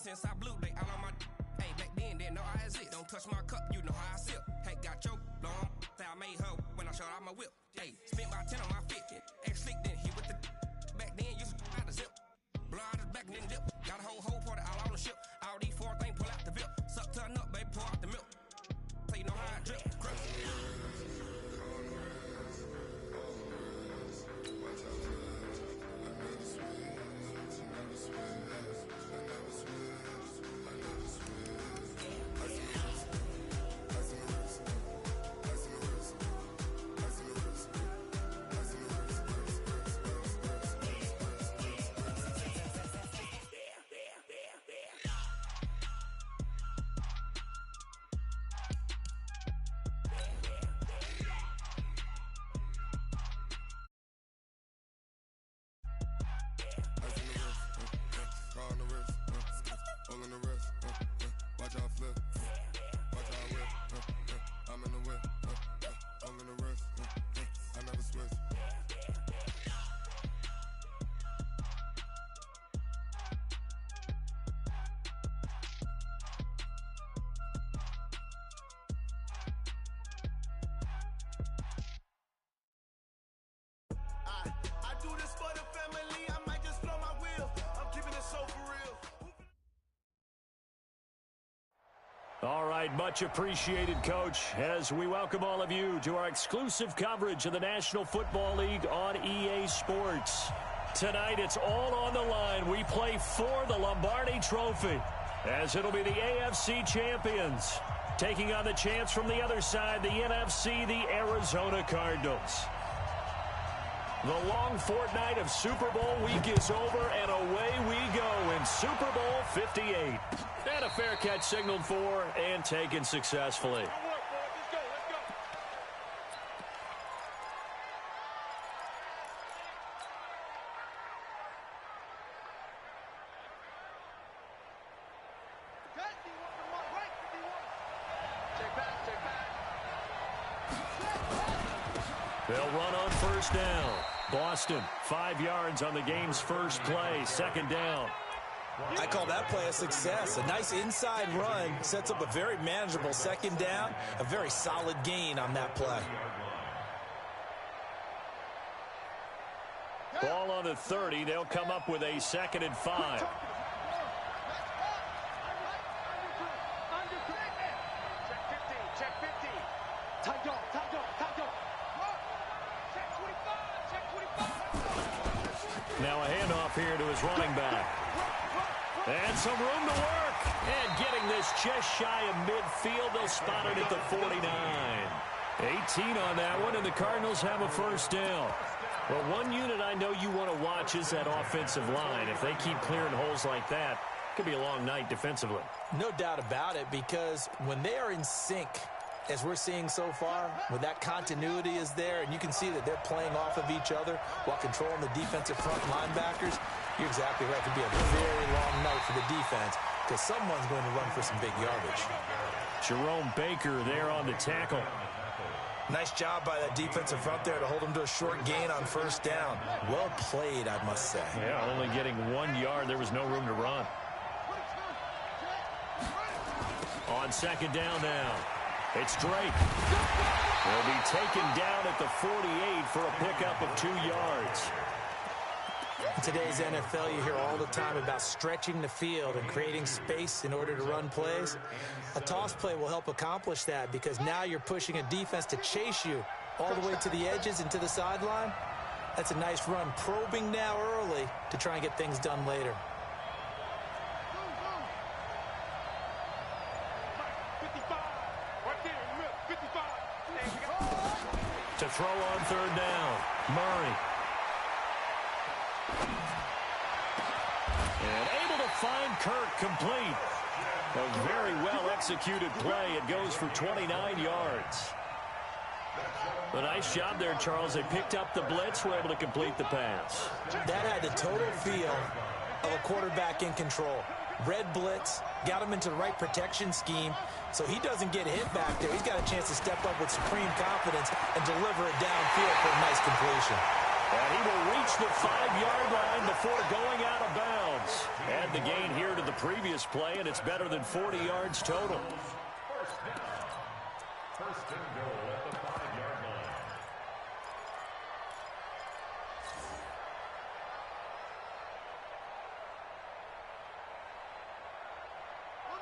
since I blew, they all on my. Hey, back then, didn't know I exist. Don't touch my cup, you know how I sip. Hey, got your long. Say I made her when I showed out my whip. Hey, spent about 10 on my fit. Ex-slick, then hit with the. Back then, used to out the zip. Blow out his back and then dip. Got a whole party all on the ship. All these four things pull out the VIP. Suck, turn up, baby, pour out the milk. So you know how I drip. All right, much appreciated, Coach, as we welcome all of you to our exclusive coverage of the National Football League on EA Sports. Tonight, it's all on the line. We play for the Lombardi Trophy, as it'll be the AFC champions taking on the champs from the other side, the NFC, the Arizona Cardinals. The long fortnight of Super Bowl week is over, and away we go in Super Bowl 58. And a fair catch signaled for and taken successfully. They'll run on first down. Boston, 5 yards on the game's first play, second down. I call that play a success. A nice inside run sets up a very manageable second down, a very solid gain on that play. Ball on the 30. They'll come up with a 2nd and 5. Now a handoff here to his running back. And some room to work. And getting this just shy of midfield. They'll spot it at the 49. 18 on that one, and the Cardinals have a first down. Well, one unit I know you want to watch is that offensive line. If they keep clearing holes like that, it could be a long night defensively. No doubt about it, because when they are in sync, as we're seeing so far, when that continuity is there, and you can see that they're playing off of each other while controlling the defensive front linebackers, you're exactly right. It could be a very long night for the defense because someone's going to run for some big yardage. Jerome Baker there on the tackle. Nice job by that defensive front there to hold him to a short gain on first down. Well played, I must say. Yeah, only getting 1 yard. There was no room to run. On second down now, it's Drake. He'll be taken down at the 48 for a pickup of 2 yards. In today's NFL, you hear all the time about stretching the field and creating space in order to run plays. A toss play will help accomplish that because now you're pushing a defense to chase you all the way to the edges and to the sideline. That's a nice run, probing now early to try and get things done later. To throw on third down, Murray. And able to find Kirk complete. A very well-executed play. It goes for 29 yards. A nice job there, Charles. They picked up the blitz, were able to complete the pass. That had the total feel of a quarterback in control. Red blitz, got him into the right protection scheme, so he doesn't get hit back there. He's got a chance to step up with supreme confidence and deliver it downfield for a nice completion. And he will reach the 5-yard line before going out of bounds. yards. Add the gain here to the previous play, and it's better than 40 yards total. First and goal at the 5-yard line.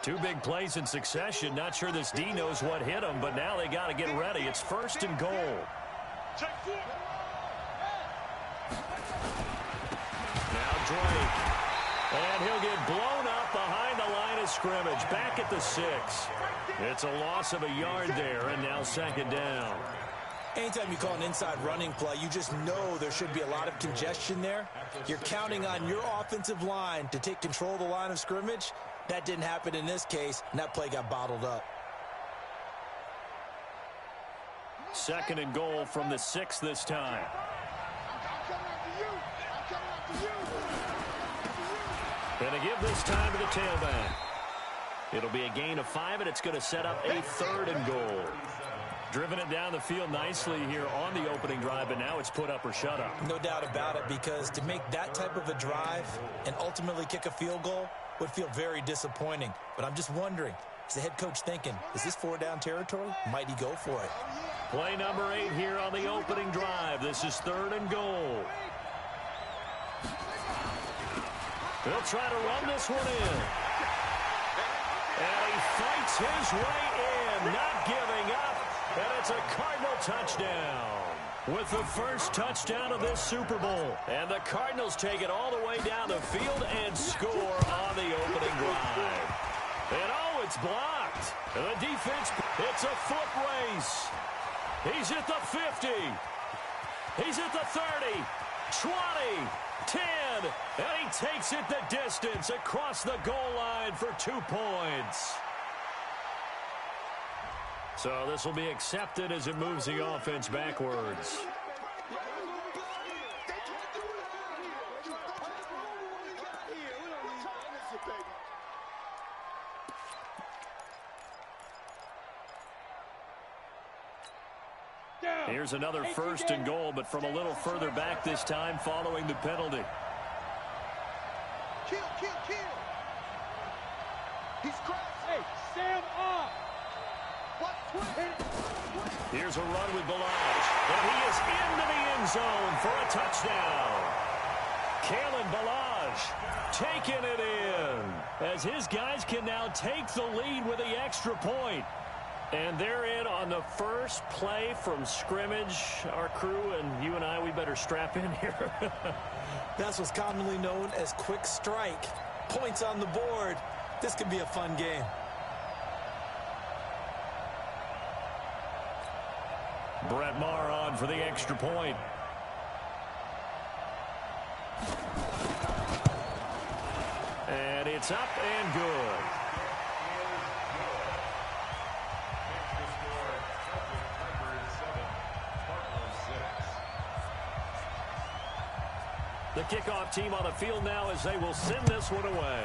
Two big plays in succession. Not sure this D knows what hit him, but now they got to get ready. It's first and goal. Now Drake. And he'll get blown up behind the line of scrimmage. Back at the 6. It's a loss of a yard there, and now second down. Anytime you call an inside running play, you just know there should be a lot of congestion there. You're counting on your offensive line to take control of the line of scrimmage. That didn't happen in this case, and that play got bottled up. Second and goal from the 6 this time. Gonna give this time to the tailback. It'll be a gain of 5, and it's going to set up a third and goal. Driven it down the field nicely here on the opening drive, but now it's put up or shut up. No doubt about it, because to make that type of a drive and ultimately kick a field goal would feel very disappointing. But I'm just wondering, is the head coach thinking, is this 4-down territory? Might he go for it? Play number 8 here on the opening drive. This is third and goal. They'll try to run this one in. And he fights his way in, not giving up. And it's a Cardinal touchdown. With the first touchdown of this Super Bowl. And the Cardinals take it all the way down the field and score on the opening drive. And oh, it's blocked. And the defense, it's a foot race. He's at the 50. He's at the 30, 20, 10, and he takes it the distance across the goal line for 2 points. So this will be accepted as it moves the offense backwards. Here's another first and goal, but from a little further back this time following the penalty. Kill. He's crossed. Hey, stand up. Here's a run with Balaj, and he is into the end zone for a touchdown. Kalen Balaj taking it in, as his guys can now take the lead with the extra point. And they're in on the first play from scrimmage. Our crew and you and I, we better strap in here. That's what's commonly known as quick strike. Points on the board. This could be a fun game. Brett Maher on for the extra point. And it's up and good. The kickoff team on the field now as they will send this one away.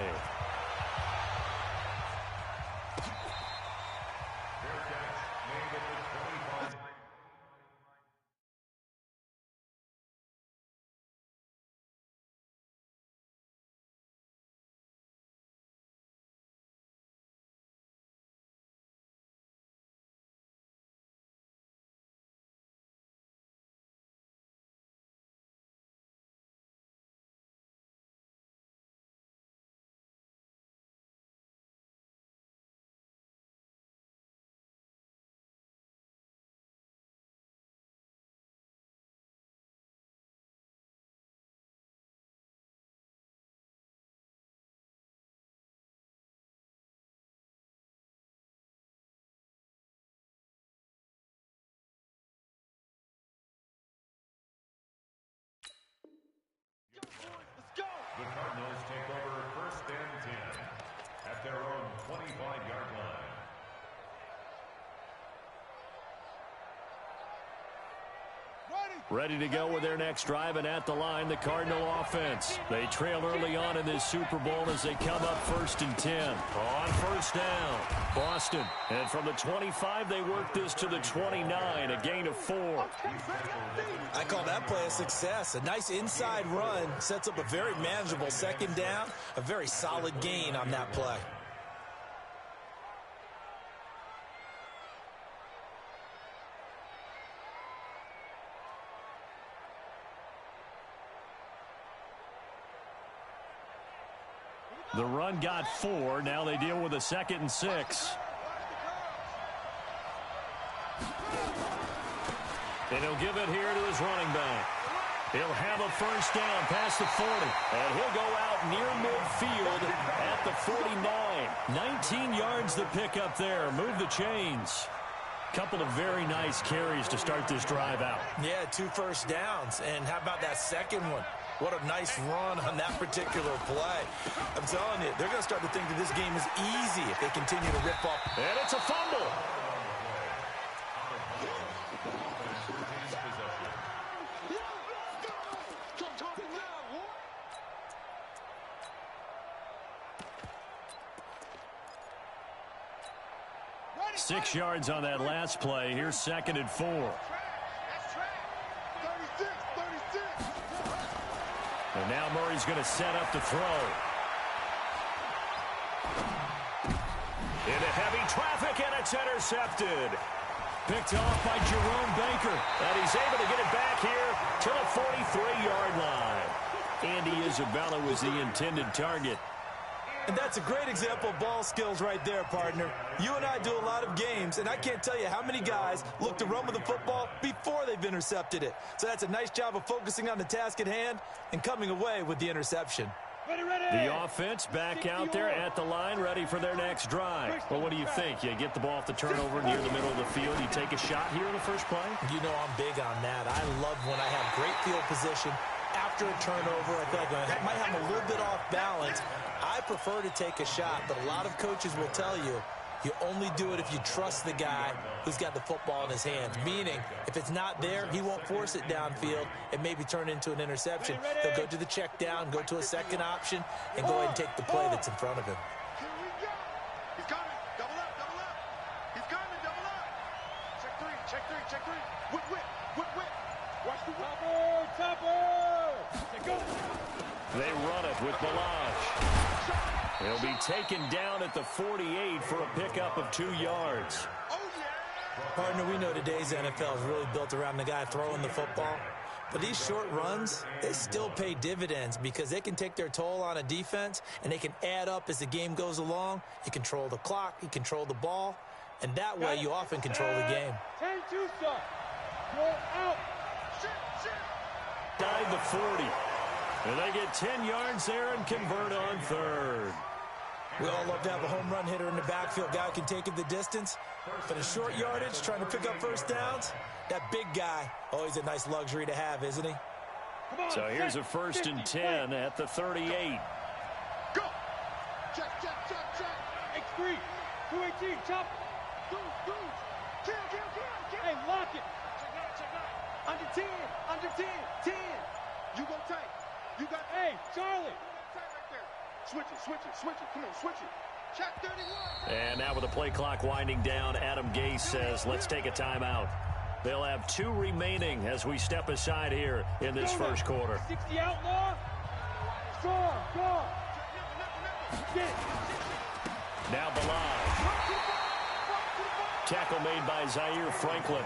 Ready to go with their next drive, and at the line, the Cardinal offense. They trail early on in this Super Bowl as they come up 1st and 10. On first down, Boston. And from the 25, they work this to the 29, a gain of 4. I call that play a success. A nice inside run sets up a very manageable 2nd down, a very solid gain on that play. The run got 4. Now they deal with a 2nd and 6. And he'll give it here to his running back. He'll have a first down past the 40. And he'll go out near midfield at the 49. 19 yards the pickup there. Move the chains. Couple of very nice carries to start this drive out. Yeah, 2 first downs. And how about that second one? What a nice run on that particular play. I'm telling you, they're going to start to think that this game is easy if they continue to rip off. And it's a fumble. Six yards on that last play. Here's 2nd and 4. And now Murray's going to set up to throw. Into heavy traffic, and it's intercepted. Picked off by Jerome Baker. And he's able to get it back here to the 43-yard line. Andy Isabella was the intended target. And that's a great example of ball skills right there, partner. You and I do a lot of games, and I can't tell you how many guys look to run with the football before they've intercepted it. So that's a nice job of focusing on the task at hand and coming away with the interception. Ready, ready. The offense back out there at the line, ready for their next drive. Well, what do you think? You get the ball off the turnover near the middle of the field. You take a shot here in the first play? You know I'm big on that. I love when I have great field position. After a turnover, I feel like I might have a little bit off balance. I prefer to take a shot, but a lot of coaches will tell you, you only do it if you trust the guy who's got the football in his hands. Meaning, if it's not there, he won't force it downfield and maybe turn into an interception. He'll go to the check down, go to a second option, and go ahead and take the play that's in front of him. Here we go. He's coming. Double up, double up. He's coming, double up. Check three, check three, check three. Whip, whip, whip, whip. Watch the topper, topper. Go. They run it with Balaj. He'll be taken down at the 48 for a pickup of 2 yards. Oh, yeah. Partner, we know today's NFL is really built around the guy throwing the football. But these short runs, they still pay dividends because they can take their toll on a defense and they can add up as the game goes along. You control the clock, you control the ball, and that way you often control the game. 10-2, son. Roll out. Dive the 40. And they get 10 yards there and convert on 3rd. We all love to have a home run hitter in the backfield. Guy can take it the distance. But a short yardage, trying to pick up first downs, that big guy, always a nice luxury to have, isn't he? So here's a 1st and 10 at the 38. Go. Check, check, check, check. X3. 218. Chop. Go. Kill. Hey, lock it. Check out. Under 10. Under 10. 10. You go tight. You got, hey, Charlie. Tight right there. Switch it. Come on, switch it. Check 31. And now with the play clock winding down, Adam Gase says, let's take a timeout. They'll have 2 remaining as we step aside here in this first quarter. 60 outlaw. Go. Now Balaj. Tackle made by Zaire Franklin.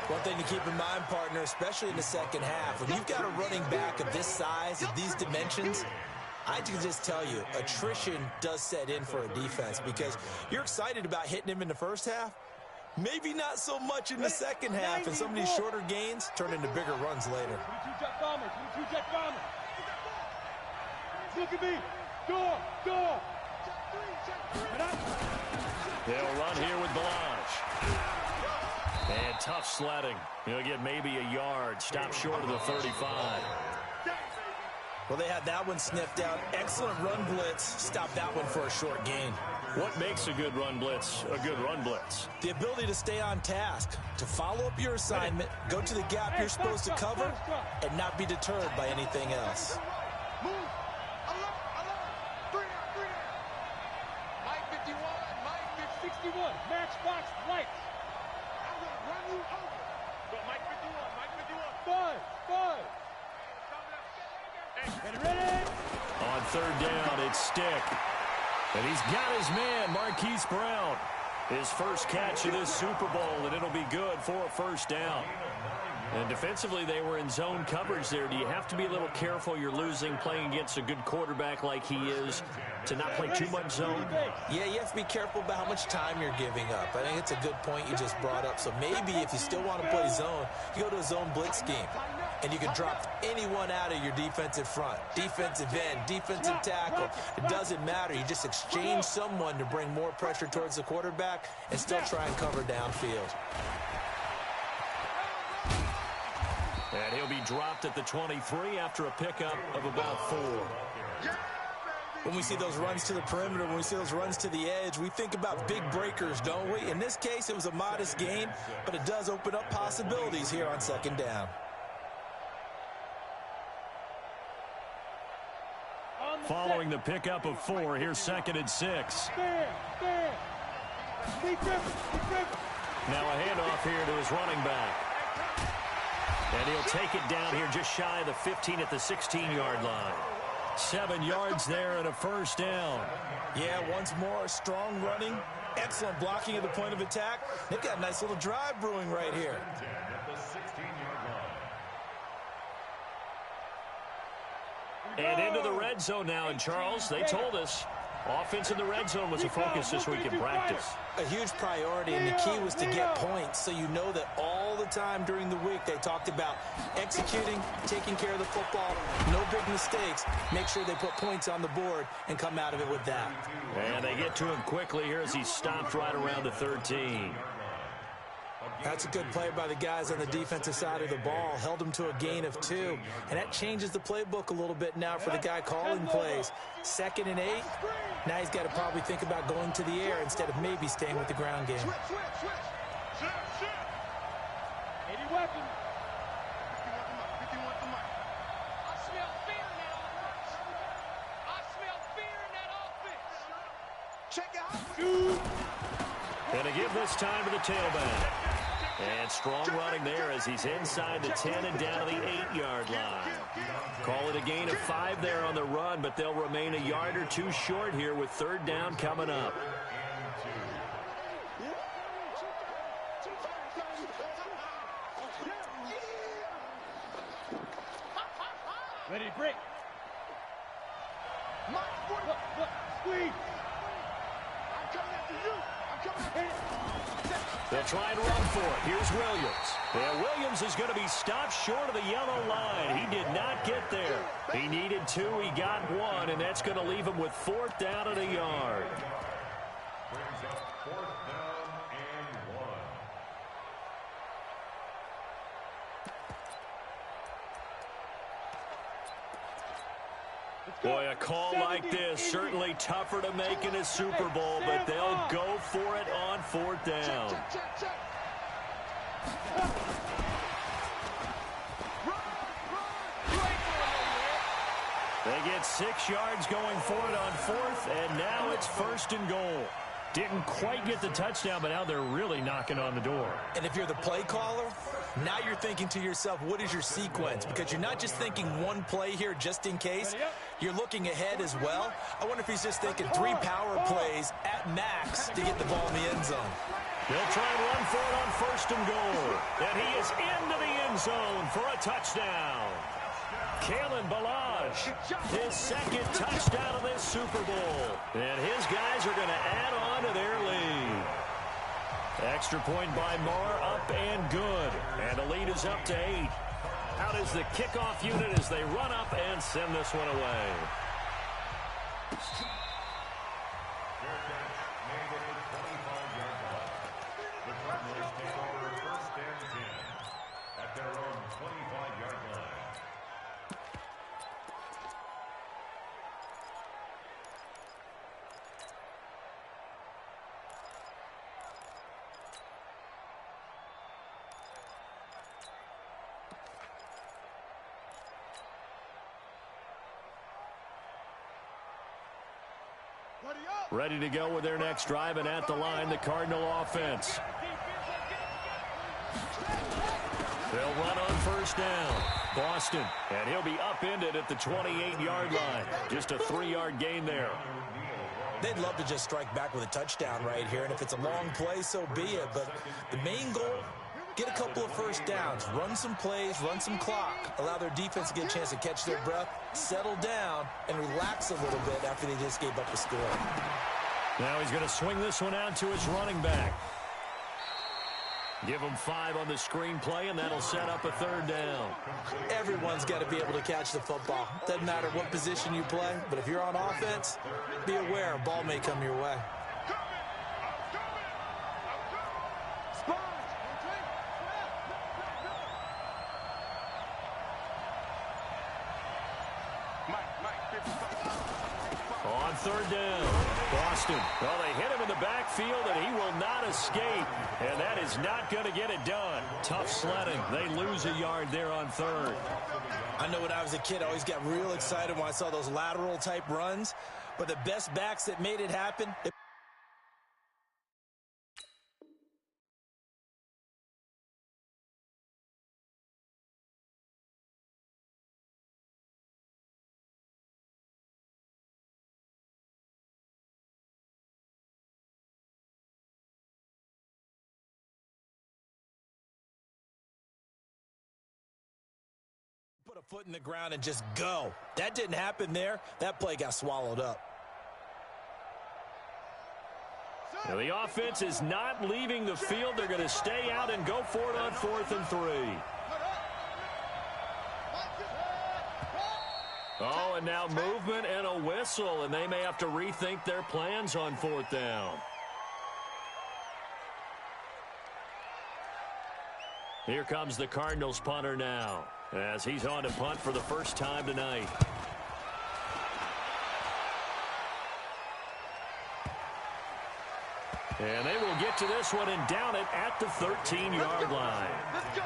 One thing to keep in mind, partner, especially in the second half, when you've got a running back of this size, of these dimensions, I can just tell you, attrition does set in for a defense because you're excited about hitting him in the first half. Maybe not so much in the second half, and some of these shorter gains turn into bigger runs later. 22 jet bombers. Look at me. Go. They'll run here with Balaj. And tough sledding. He'll get maybe a yard. Stop short of the 35. Well, they had that one sniffed out. Excellent run blitz. Stop that one for a short gain. What makes a good run blitz a good run blitz? The ability to stay on task, to follow up your assignment, go to the gap you're supposed to cover, and not be deterred by anything else. Move. Three down. Mike 51, Mike 61. Matchbox lights. I'm going to run you over. Go, Mike 51. Five. Ready? On third down, it's Stick. And he's got his man, Marquise Brown. His first catch of this Super Bowl, and it'll be good for a first down. And defensively, they were in zone coverage there. Do you have to be a little careful? You're losing, playing against a good quarterback like he is, to not play too much zone? Yeah, you have to be careful about how much time you're giving up. I think it's a good point you just brought up. So maybe if you still want to play zone, you go to a zone blitz scheme. And you can drop anyone out of your defensive front. Defensive end, defensive tackle. It doesn't matter. You just exchange someone to bring more pressure towards the quarterback and still try and cover downfield. And he'll be dropped at the 23 after a pickup of about 4. When we see those runs to the perimeter, when we see those runs to the edge, we think about big breakers, don't we? In this case, it was a modest gain, but it does open up possibilities here on second down. Following the pickup of 4, here's 2nd and 6. Now a handoff here to his running back. And he'll take it down here just shy of the 15 at the 16-yard line. 7 yards there and a first down. Yeah, once more, strong running, excellent blocking at the point of attack. They've got a nice little drive brewing right here. And into the red zone now. And, Charles, they told us offense in the red zone was a focus this week in practice. A huge priority, and the key was to get points. So you know that all the time during the week they talked about executing, taking care of the football, no big mistakes. Make sure they put points on the board and come out of it with that. And they get to him quickly here as he stopped right around the 13. That's a good play by the guys on the defensive side of the ball. Held them to a gain of 2. And that changes the playbook a little bit now for the guy calling plays. 2nd and 8. Now he's got to probably think about going to the air instead of maybe staying with the ground game. Any weapon. And to give this time to the tailback. And strong running there as he's inside the 10 and down to the 8-yard line. Call it a gain of 5 there on the run, but they'll remain a yard or 2 short here with third down coming up. Ready to break. Look, squeeze. I'm coming after you. They'll try and run for it. Here's Williams. And Williams is going to be stopped short of the yellow line. He did not get there. He needed 2. He got 1, and that's going to leave him with 4th down and a yard. Brings up 4th down and 1. Boy, a call like this, certainly tougher to make in a Super Bowl, but they'll go for it on 4th down. They get 6 yards going for it on 4th, and now it's 1st and goal. Didn't quite get the touchdown, but now they're really knocking on the door. And if you're the play caller, now you're thinking to yourself, what is your sequence? Because you're not just thinking one play here just in case. You're looking ahead as well. I wonder if he's just thinking 3 power plays at max to get the ball in the end zone. They'll try and run for it on 1st and goal. And he is into the end zone for a touchdown. Kalen Ballage, his 2nd touchdown of this Super Bowl. And his guys are going to add on to their lead. Extra point by Marr, up and good. And the lead is up to 8. Out is the kickoff unit as they run up and send this one away. Fair catch made at the 25-yard line. The Cardinals take over 1st and 10 at their own 25-yard line. Ready to go with their next drive, and at the line, the Cardinal offense. They'll run on first down. Boston, and he'll be upended at the 28-yard line. Just a 3-yard gain there. They'd love to just strike back with a touchdown right here, and if it's a long play, so be it. But the main goal, get a couple of first downs, run some plays, run some clock, allow their defense to get a chance to catch their breath, settle down, and relax a little bit after they just gave up a score. Now he's going to swing this one out to his running back. Give him 5 on the screen play, and that'll set up a 3rd down. Everyone's got to be able to catch the football. Doesn't matter what position you play, but if you're on offense, be aware a ball may come your way. On 3rd down, Boston. Well, they hit him in the backfield, and he will not escape. And that is not going to get it done. Tough sledding. They lose a yard there on 3rd. I know when I was a kid, I always got real excited when I saw those lateral-type runs. But the best backs that made it happen... put a foot in the ground and just go. That didn't happen there. That play got swallowed up. Now the offense is not leaving the field. They're going to stay out and go for it on 4th and 3. Oh, and now movement and a whistle, and they may have to rethink their plans on 4th down. Here comes the Cardinals punter now, as he's on to punt for the first time tonight. And they will get to this one and down it at the 13-yard line. Let's go.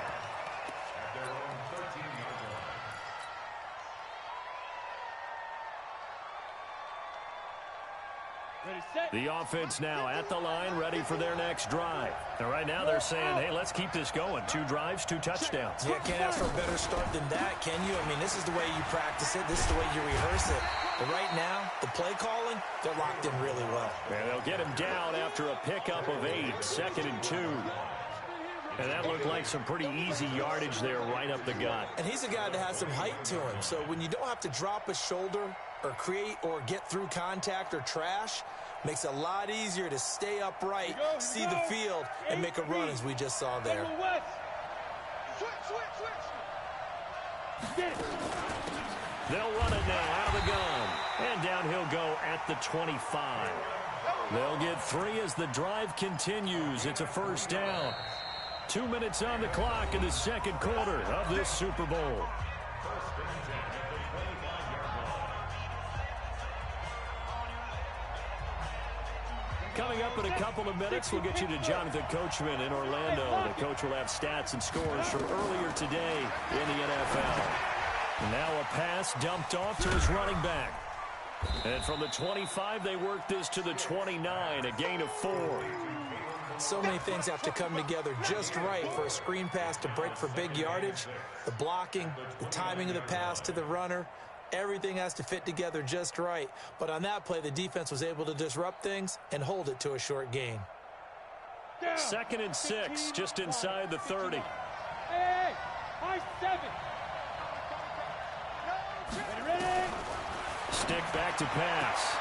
The offense now at the line, ready for their next drive. And right now they're saying, hey, let's keep this going. 2 drives, 2 touchdowns. Yeah, can't ask for a better start than that, can you? I mean, this is the way you practice it. This is the way you rehearse it. But right now, the play calling, they're locked in really well. And they'll get him down after a pickup of 8, 2nd and 2. And that looked like some pretty easy yardage there right up the gut. And he's a guy that has some height to him. So when you don't have to drop a shoulder or create or get through contact or trash, makes it a lot easier to stay upright, see the field, and make a run as we just saw there. They'll run it now out of the gun. And down he'll go at the 25. They'll get 3 as the drive continues. It's a first down. 2 minutes on the clock in the second quarter of this Super Bowl. Coming up in a couple of minutes, we'll get you to Jonathan Coachman in Orlando. The coach will have stats and scores from earlier today in the NFL. Now a pass dumped off to his running back. And from the 25, they work this to the 29, a gain of 4. So many things have to come together just right for a screen pass to break for big yardage. The blocking, the timing of the pass to the runner, everything has to fit together just right. But on that play, the defense was able to disrupt things and hold it to a short gain. 2nd and 6, just inside the 30. Hey, high 7. Ready? Stick back to pass.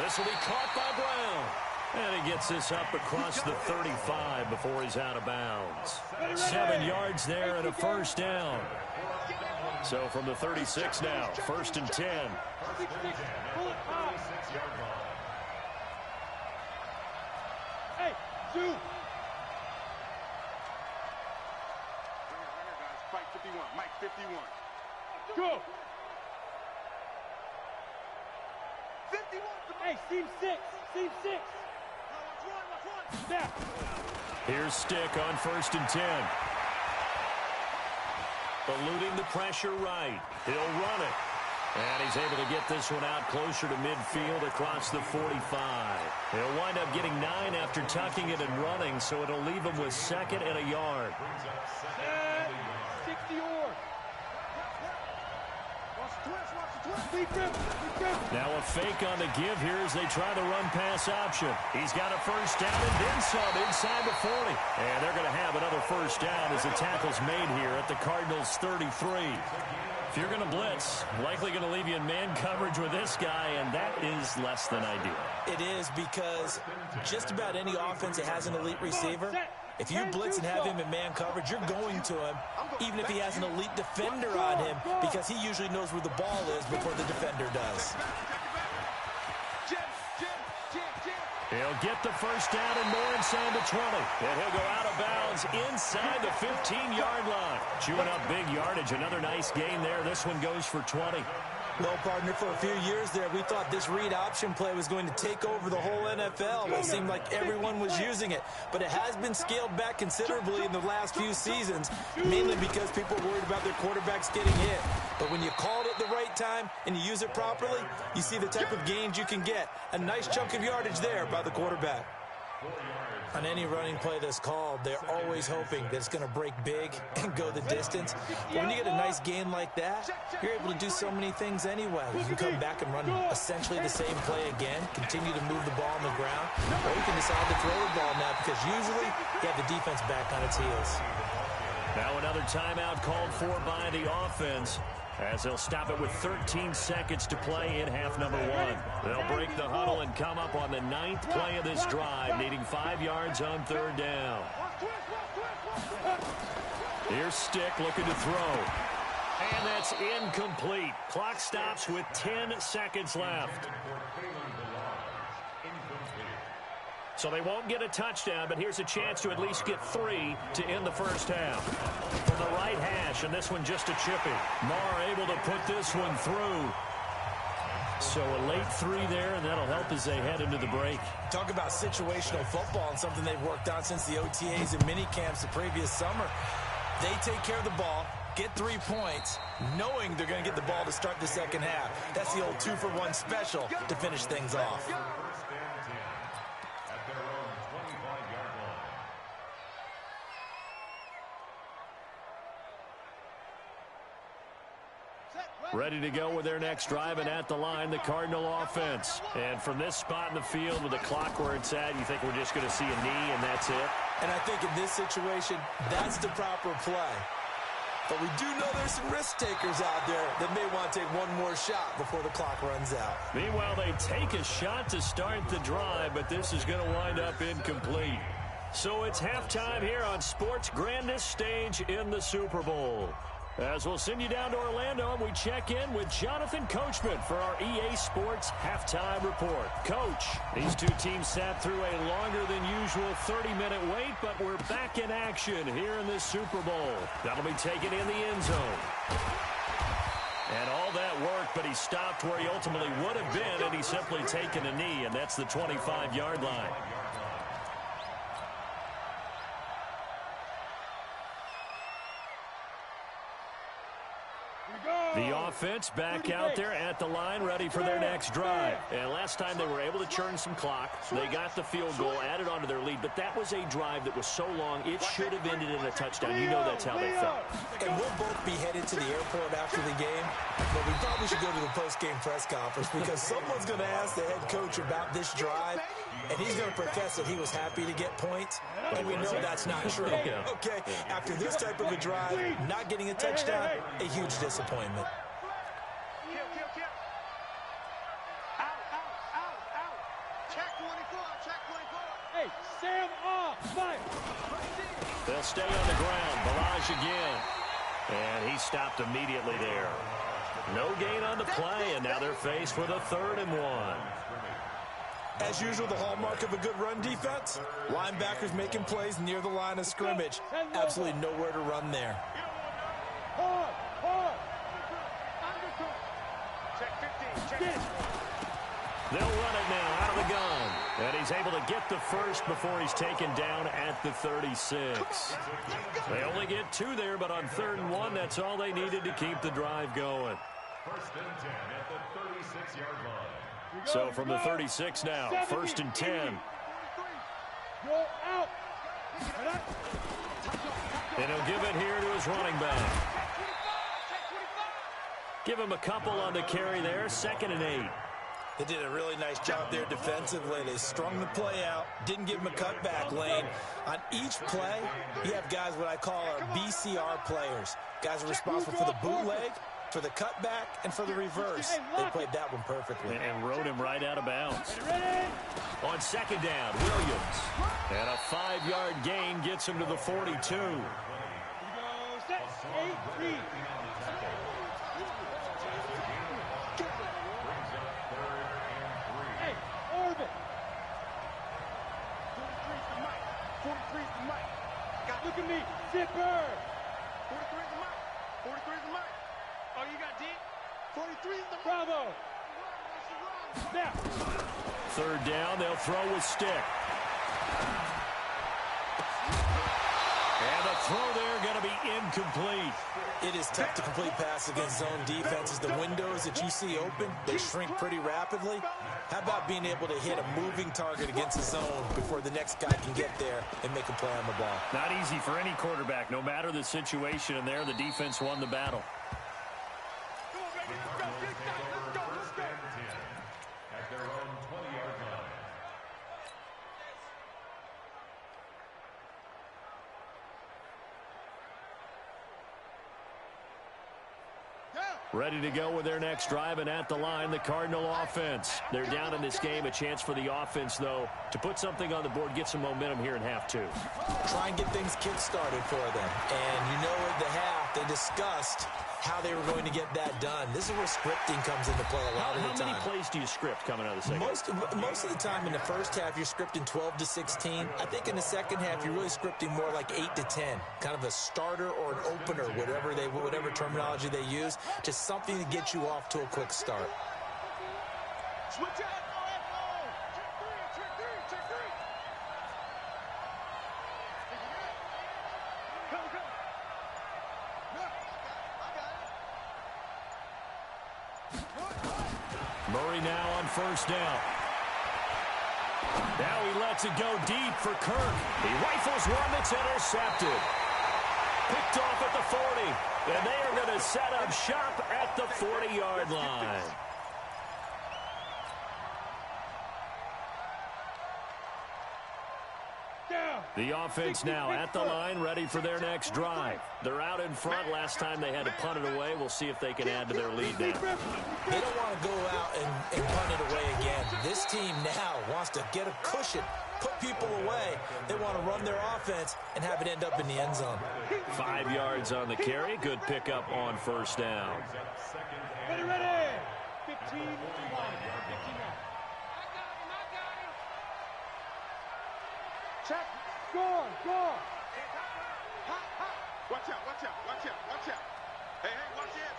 This will be caught by Brown. And he gets this up across the 35 before he's out of bounds. 7 yards there and a first down. So from the 36 now, 1st and 10. Hey, shoot. Fight 51, Mike 51. Go. 51. Hey, seam 6. Seam 6. Step. Here's Stick on 1st and 10. Eluding the pressure right. He'll run it. And he's able to get this one out closer to midfield across the 45. He'll wind up getting 9 after tucking it and running, so it'll leave him with 2nd and a yard. 60 yards. Now a fake on the give here as they try the run-pass option. He's got a first down and then some inside the 40. And they're going to have another first down as the tackle's made here at the Cardinals' 33. If you're going to blitz, likely going to leave you in man coverage with this guy, and that is less than ideal. It is, because just about any offense that has an elite receiver, if you blitz and have him in man coverage, you're going to him, even if he has an elite defender on him, because he usually knows where the ball is before the defender does. He'll get the first down and more inside the 20. And he'll go out of bounds inside the 15-yard line. Chewing up big yardage. Another nice gain there. This one goes for 20. Well, partner, for a few years there, we thought this read option play was going to take over the whole NFL. It seemed like everyone was using it. But it has been scaled back considerably in the last few seasons, mainly because people are worried about their quarterbacks getting hit. But when you call it at the right time and you use it properly, you see the type of gains you can get. A nice chunk of yardage there by the quarterback. On any running play that's called, they're always hoping that it's going to break big and go the distance. But when you get a nice gain like that, you're able to do so many things anyway. You can come back and run essentially the same play again, continue to move the ball on the ground, or you can decide to throw the ball now because usually you have the defense back on its heels. Now another timeout called for by the offense, as they'll stop it with 13 seconds to play in half number 1. They'll break the huddle and come up on the 9th play of this drive, needing 5 yards on 3rd down. Here's Stick looking to throw. And that's incomplete. Clock stops with 10 seconds left. So they won't get a touchdown, but here's a chance to at least get 3 to end the first half. From the right hash, and this one just a chippy. Marr able to put this one through. So a late 3 there, and that'll help as they head into the break. Talk about situational football and something they've worked on since the OTAs and mini camps the previous summer. They take care of the ball, get 3 points, knowing they're going to get the ball to start the second half. That's the old 2-for-1 special to finish things off. Ready to go with their next drive, and at the line, the Cardinal offense. And from this spot in the field with the clock where it's at, you think we're just going to see a knee and that's it? And I think in this situation, that's the proper play. But we do know there's some risk takers out there that may want to take one more shot before the clock runs out. Meanwhile, they take a shot to start the drive, but this is going to wind up incomplete. So it's halftime here on sports' grandest stage in the Super Bowl. As we'll send you down to Orlando, and we check in with Jonathan Coachman for our EA Sports Halftime Report. Coach, these two teams sat through a longer than usual 30-minute wait, but we're back in action here in this Super Bowl. That'll be taken in the end zone. And all that work, but he stopped where he ultimately would have been, and he's simply taken a knee, and that's the 25-yard line. The offense back out there at the line, ready for their next drive. And last time they were able to churn some clock. They got the field goal, added on to their lead, but that was a drive that was so long, it should have ended in a touchdown. You know that's how they felt. And we'll both be headed to the airport after the game, but we probably should go to the post-game press conference because someone's going to ask the head coach about this drive, and he's going to profess that he was happy to get points, and we know that's not true. Okay, after this type of a drive, not getting a touchdown, a huge disappointment. They'll stay on the ground. Balaj again. And he stopped immediately there. No gain on the play, and now they're faced with a 3rd and 1. As usual, the hallmark of a good run defense, linebackers making plays near the line of scrimmage. Absolutely nowhere to run there. They'll run it now out of the gun. And he's able to get the first before he's taken down at the 36. They only get 2 there, but on 3rd and 1, that's all they needed to keep the drive going. First and 10 at the 36-yard line. So from the 36 now, 1st and 10. Go out. And he'll give it here to his running back. Give him a couple on the carry there, 2nd and 8. They did a really nice job there defensively. They strung the play out, didn't give him a cutback lane. On each play, you have guys what I call our BCR players. Guys are responsible for the bootleg, for the cutback, and for the reverse. They played that one perfectly. And rode him right out of bounds. On 2nd down, Williams. And a 5-yard gain gets him to the 42. Set. 8-3. Hey, orbit. 43's the mic. 43's the mic. Look at me. Zipper. 43's the mic. 43's the mic. Oh, you got D? 43's the mic. Bravo. Snap. 3rd down, they'll throw with stick. And the throw there going to be incomplete. It is tough to complete passes against zone defenses. The windows that you see open, they shrink pretty rapidly. How about being able to hit a moving target against the zone before the next guy can get there and make a play on the ball? Not easy for any quarterback, no matter the situation, and there the defense won the battle. At their own 20-yard line. Ready to go with their next drive, and at the line, the Cardinal offense. They're down in this game. A chance for the offense, though, to put something on the board, get some momentum here in half 2. Try and get things kick-started for them. And you know at the half, they discussed how they were going to get that done. This is where scripting comes into play a lot of the time. How many plays do you script coming out of the second? Most of the time in the first half, you're scripting 12 to 16. I think in the second half, you're really scripting more like 8 to 10. Kind of a starter or an opener, whatever terminology they use. Just something to get you off to a quick start. Switch out. Check three. Go. Murray now on 1st down. Now he lets it go deep for Kirk. He rifles one that's intercepted. Picked off at the 40. And they are going to set up shop at the 40-yard line. The offense now at the line, ready for their next drive. They're out in front. Last time they had to punt it away. We'll see if they can add to their lead now. They don't want to go out and punt it away again. This team now wants to get a cushion, put people away. They want to run their offense and have it end up in the end zone. 5 yards on the carry. Good pickup on 1st down. Ready. 15 line. Check. Go. Watch out. Hey, watch it.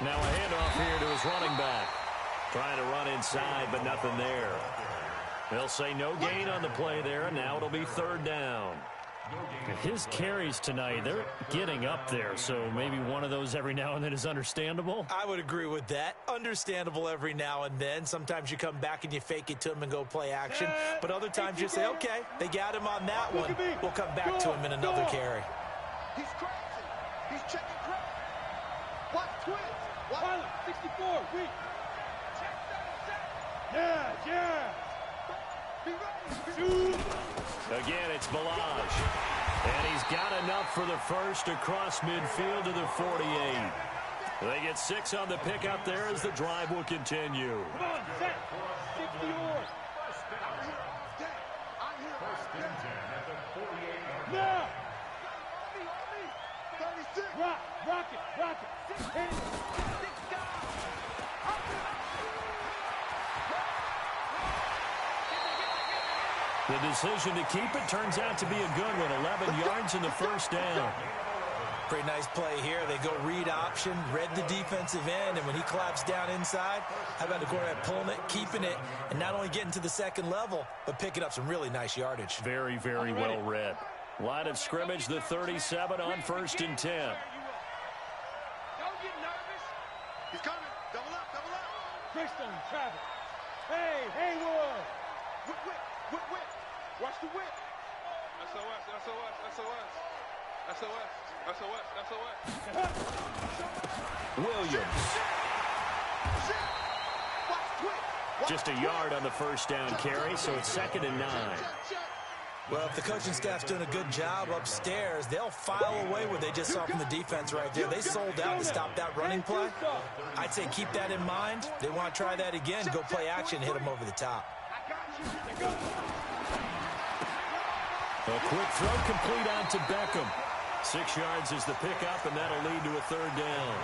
Now a handoff here to his running back. Trying to run inside, but nothing there. They'll say no gain on the play there, and now it'll be 3rd down. His carries tonight, they're getting up there, so maybe one of those every now and then is understandable. I would agree with that. Understandable every now and then. Sometimes you come back and you fake it to him and go play action. But other times you say, okay, they got him on that one. We'll come back to him in another carry. He's crazy. He's checking crazy. Watch twins. Pilot, 64, weak. Yeah. Be ready. Shoot. Again, it's Balaj. And he's got enough for the first across midfield to the 48. They get 6 on the pickup there as the drive will continue. Come on, set. 60 yours. Now. Rock it. The decision to keep it turns out to be a good one. 11 yards in the 1st down. Pretty nice play here. They go read option, read the defensive end, and when he claps down inside, how about the quarterback pulling it, keeping it, and not only getting to the second level, but picking up some really nice yardage. Very, very well read. Line of scrimmage, the 37 on 1st and 10. Don't get nervous. He's coming. Double up, double up. Christian, Travis. Hey, Haywood. Whip. Watch the whip. SOS. Williams. Just a yard on the first down carry, so it's 2nd and 9. Well, if the coaching staff's doing a good job upstairs, they'll file away what they just saw from the defense right there. They sold out to stop that running play. I'd say keep that in mind. They want to try that again, go play action, hit them over the top. A quick throw complete out to Beckham. 6 yards is the pickup, and that'll lead to a 3rd down.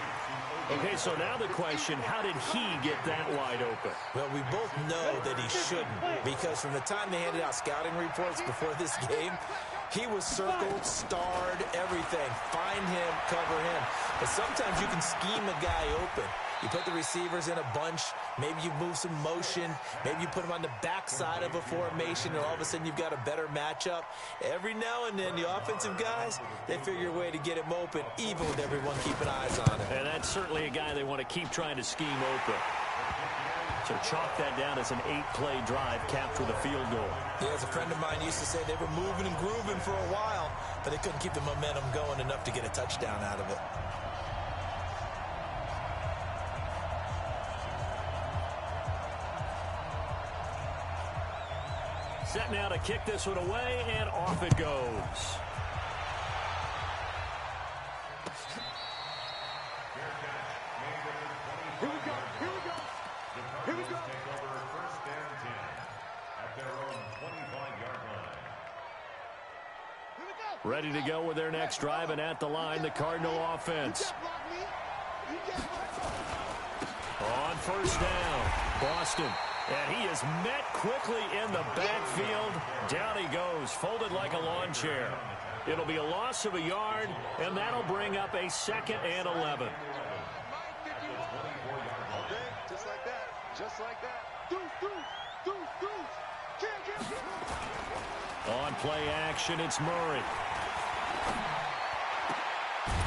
Okay, so now the question, how did he get that wide open? Well, we both know that he shouldn't, because from the time they handed out scouting reports before this game, he was circled, starred, everything. Find him, cover him. But sometimes you can scheme a guy open. You put the receivers in a bunch. Maybe you move some motion. Maybe you put them on the backside of a formation, and all of a sudden you've got a better matchup. Every now and then, the offensive guys, they figure a way to get him open, even with everyone keeping eyes on him. And that's certainly a guy they want to keep trying to scheme open. So chalk that down as an 8-play drive capped with a field goal. Yeah, as a friend of mine used to say, they were moving and grooving for a while, but they couldn't keep the momentum going enough to get a touchdown out of it. Set now to kick this one away, and off it goes. Here we go. Take over 1st and 10 at their own 25-yard line. Ready to go with their next drive, and at the line, the Cardinal offense. On 1st down, Boston. And he is met quickly in the backfield. Down he goes, folded like a lawn chair. It'll be a loss of a yard, and that'll bring up a 2nd and 11. Just like that. On play action, it's Murray.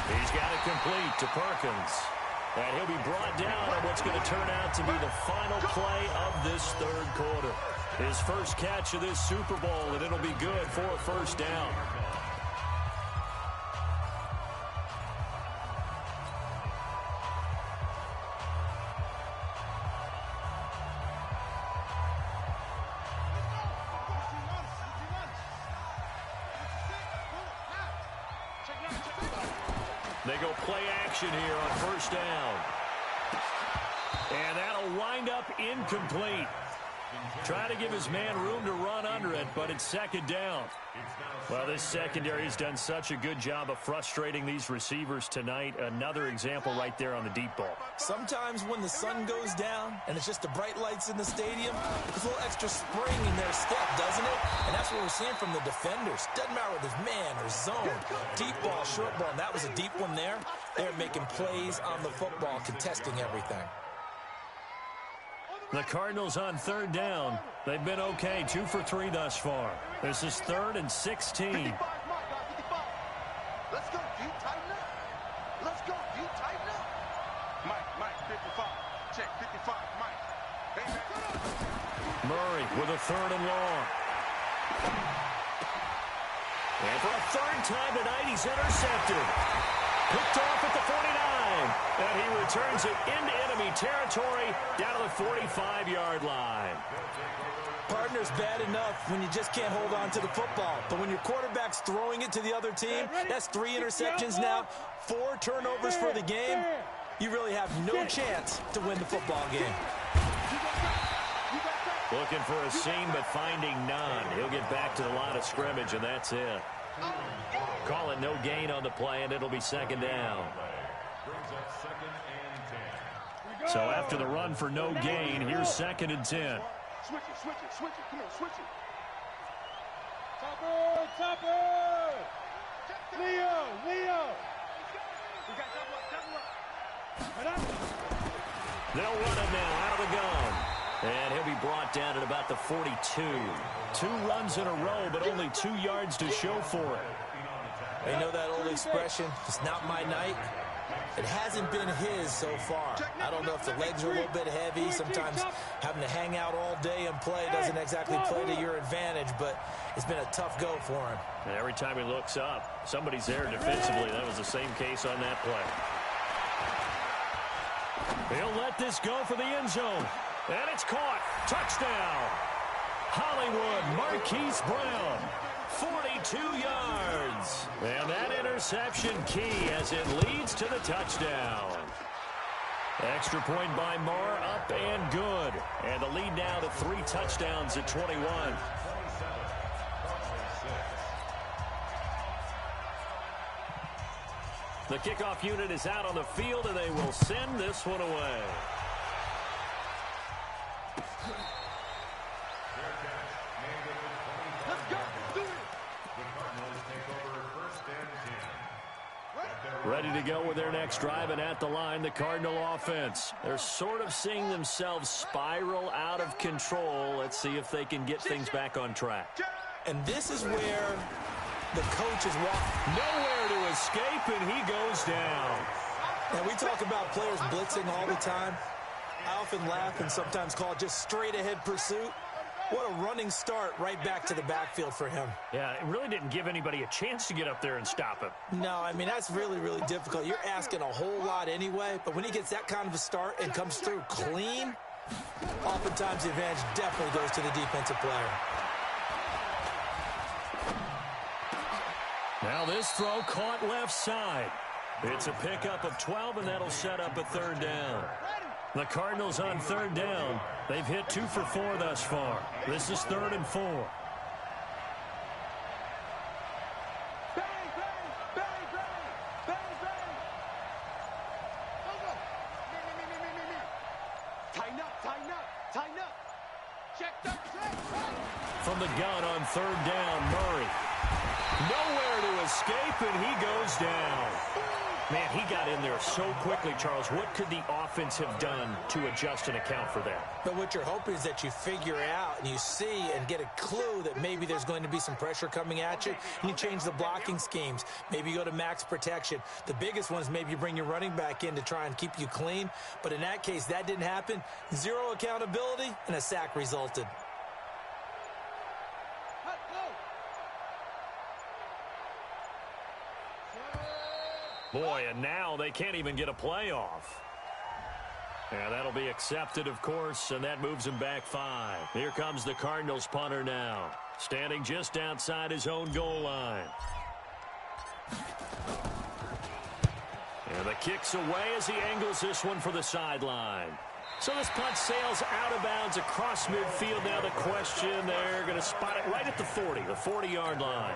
He's got it complete to Perkins. And he'll be brought down on what's going to turn out to be the final play of this 3rd quarter. His first catch of this Super Bowl, and it'll be good for a 1st down. They go play action here on 1st down. And that'll wind up incomplete. Trying to give his man room to run under it, but it's 2nd down. Well, this secondary's done such a good job of frustrating these receivers tonight. Another example right there on the deep ball. Sometimes when the sun goes down and it's just the bright lights in the stadium, there's a little extra spring in their step, doesn't it? And that's what we're seeing from the defenders. Doesn't matter whether it's man or zone, deep ball, short ball, and that was a deep one there. They're making plays on the football, contesting everything. The Cardinals on 3rd down. They've been okay, 2 for 3 thus far. This is 3rd and 16. 55, let's go, D, tighten up. Let's go, D, tighten up. Mike, 55. Check, 55, Mike. Hey, man. Murray with a 3rd and long. And for a 3rd time tonight, he's intercepted. Picked off at the 49. And he returns it into enemy territory down to the 45-yard line. Partner's bad enough when you just can't hold on to the football. But when your quarterback's throwing it to the other team, that's 3 interceptions now, 4 turnovers for the game. You really have no chance to win the football game. Looking for a seam, but finding none. He'll get back to the line of scrimmage, and that's it. Call it no gain on the play, and it'll be 2nd down. So after the run for no gain, here's 2nd and 10. Switch it. Come on, switch it. Topper. Leo. We got double up. They'll run him now out of the gun. And he'll be brought down at about the 42. 2 runs in a row, but only 2 yards to show for it. They know that old expression, it's not my night. It hasn't been his so far. I don't know if the legs are a little bit heavy. Sometimes having to hang out all day and play doesn't exactly play to your advantage, but it's been a tough go for him. And every time he looks up, somebody's there defensively. That was the same case on that play. He'll let this go for the end zone. And it's caught. Touchdown. Hollywood Marquise Brown. 42 yards. And that interception key as it leads to the touchdown. Extra point by Marr, up and good. And the lead now to 3 touchdowns at 21. The kickoff unit is out on the field, and they will send this one away. Let's go. Do it. The Cardinals take over first and 10. Ready to go with their next drive, and at the line, the Cardinal offense. They're sort of seeing themselves spiral out of control. Let's see if they can get things back on track. And this is where the coach is walking. Nowhere to escape, and he goes down. And we talk about players blitzing all the time. I often laugh and sometimes call it just straight-ahead pursuit. What a running start right back to the backfield for him. Yeah, it really didn't give anybody a chance to get up there and stop him. No, I mean, that's really, really difficult. You're asking a whole lot anyway, but when he gets that kind of a start and comes through clean, oftentimes the advantage definitely goes to the defensive player. Now this throw caught left side. It's a pickup of 12, and that'll set up a third down. The Cardinals on third down. They've hit 2 for 4 thus far. This is 3rd and 4. Bang, bang, bang, bang, bang, bang. Go, go. Me. Tighten up, tighten up, tighten up. Check. From the gun on third down, Murray. Nowhere to escape, and he goes down. Man, he got in there so quickly, Charles. What could the offense have done to adjust and account for that? But what you're hoping is that you figure out and you see and get a clue that maybe there's going to be some pressure coming at you, and you change the blocking schemes. Maybe you go to max protection. The biggest one is maybe you bring your running back in to try and keep you clean. But in that case, that didn't happen. 0 accountability, and a sack resulted. Boy, and now they can't even get a playoff. Yeah, that'll be accepted, of course, and that moves him back 5. Here comes the Cardinals punter now, standing just outside his own goal line. And the kick's away as he angles this one for the sideline. So this punt sails out of bounds across midfield. Now the question, they're going to spot it right at the 40, the 40-yard line.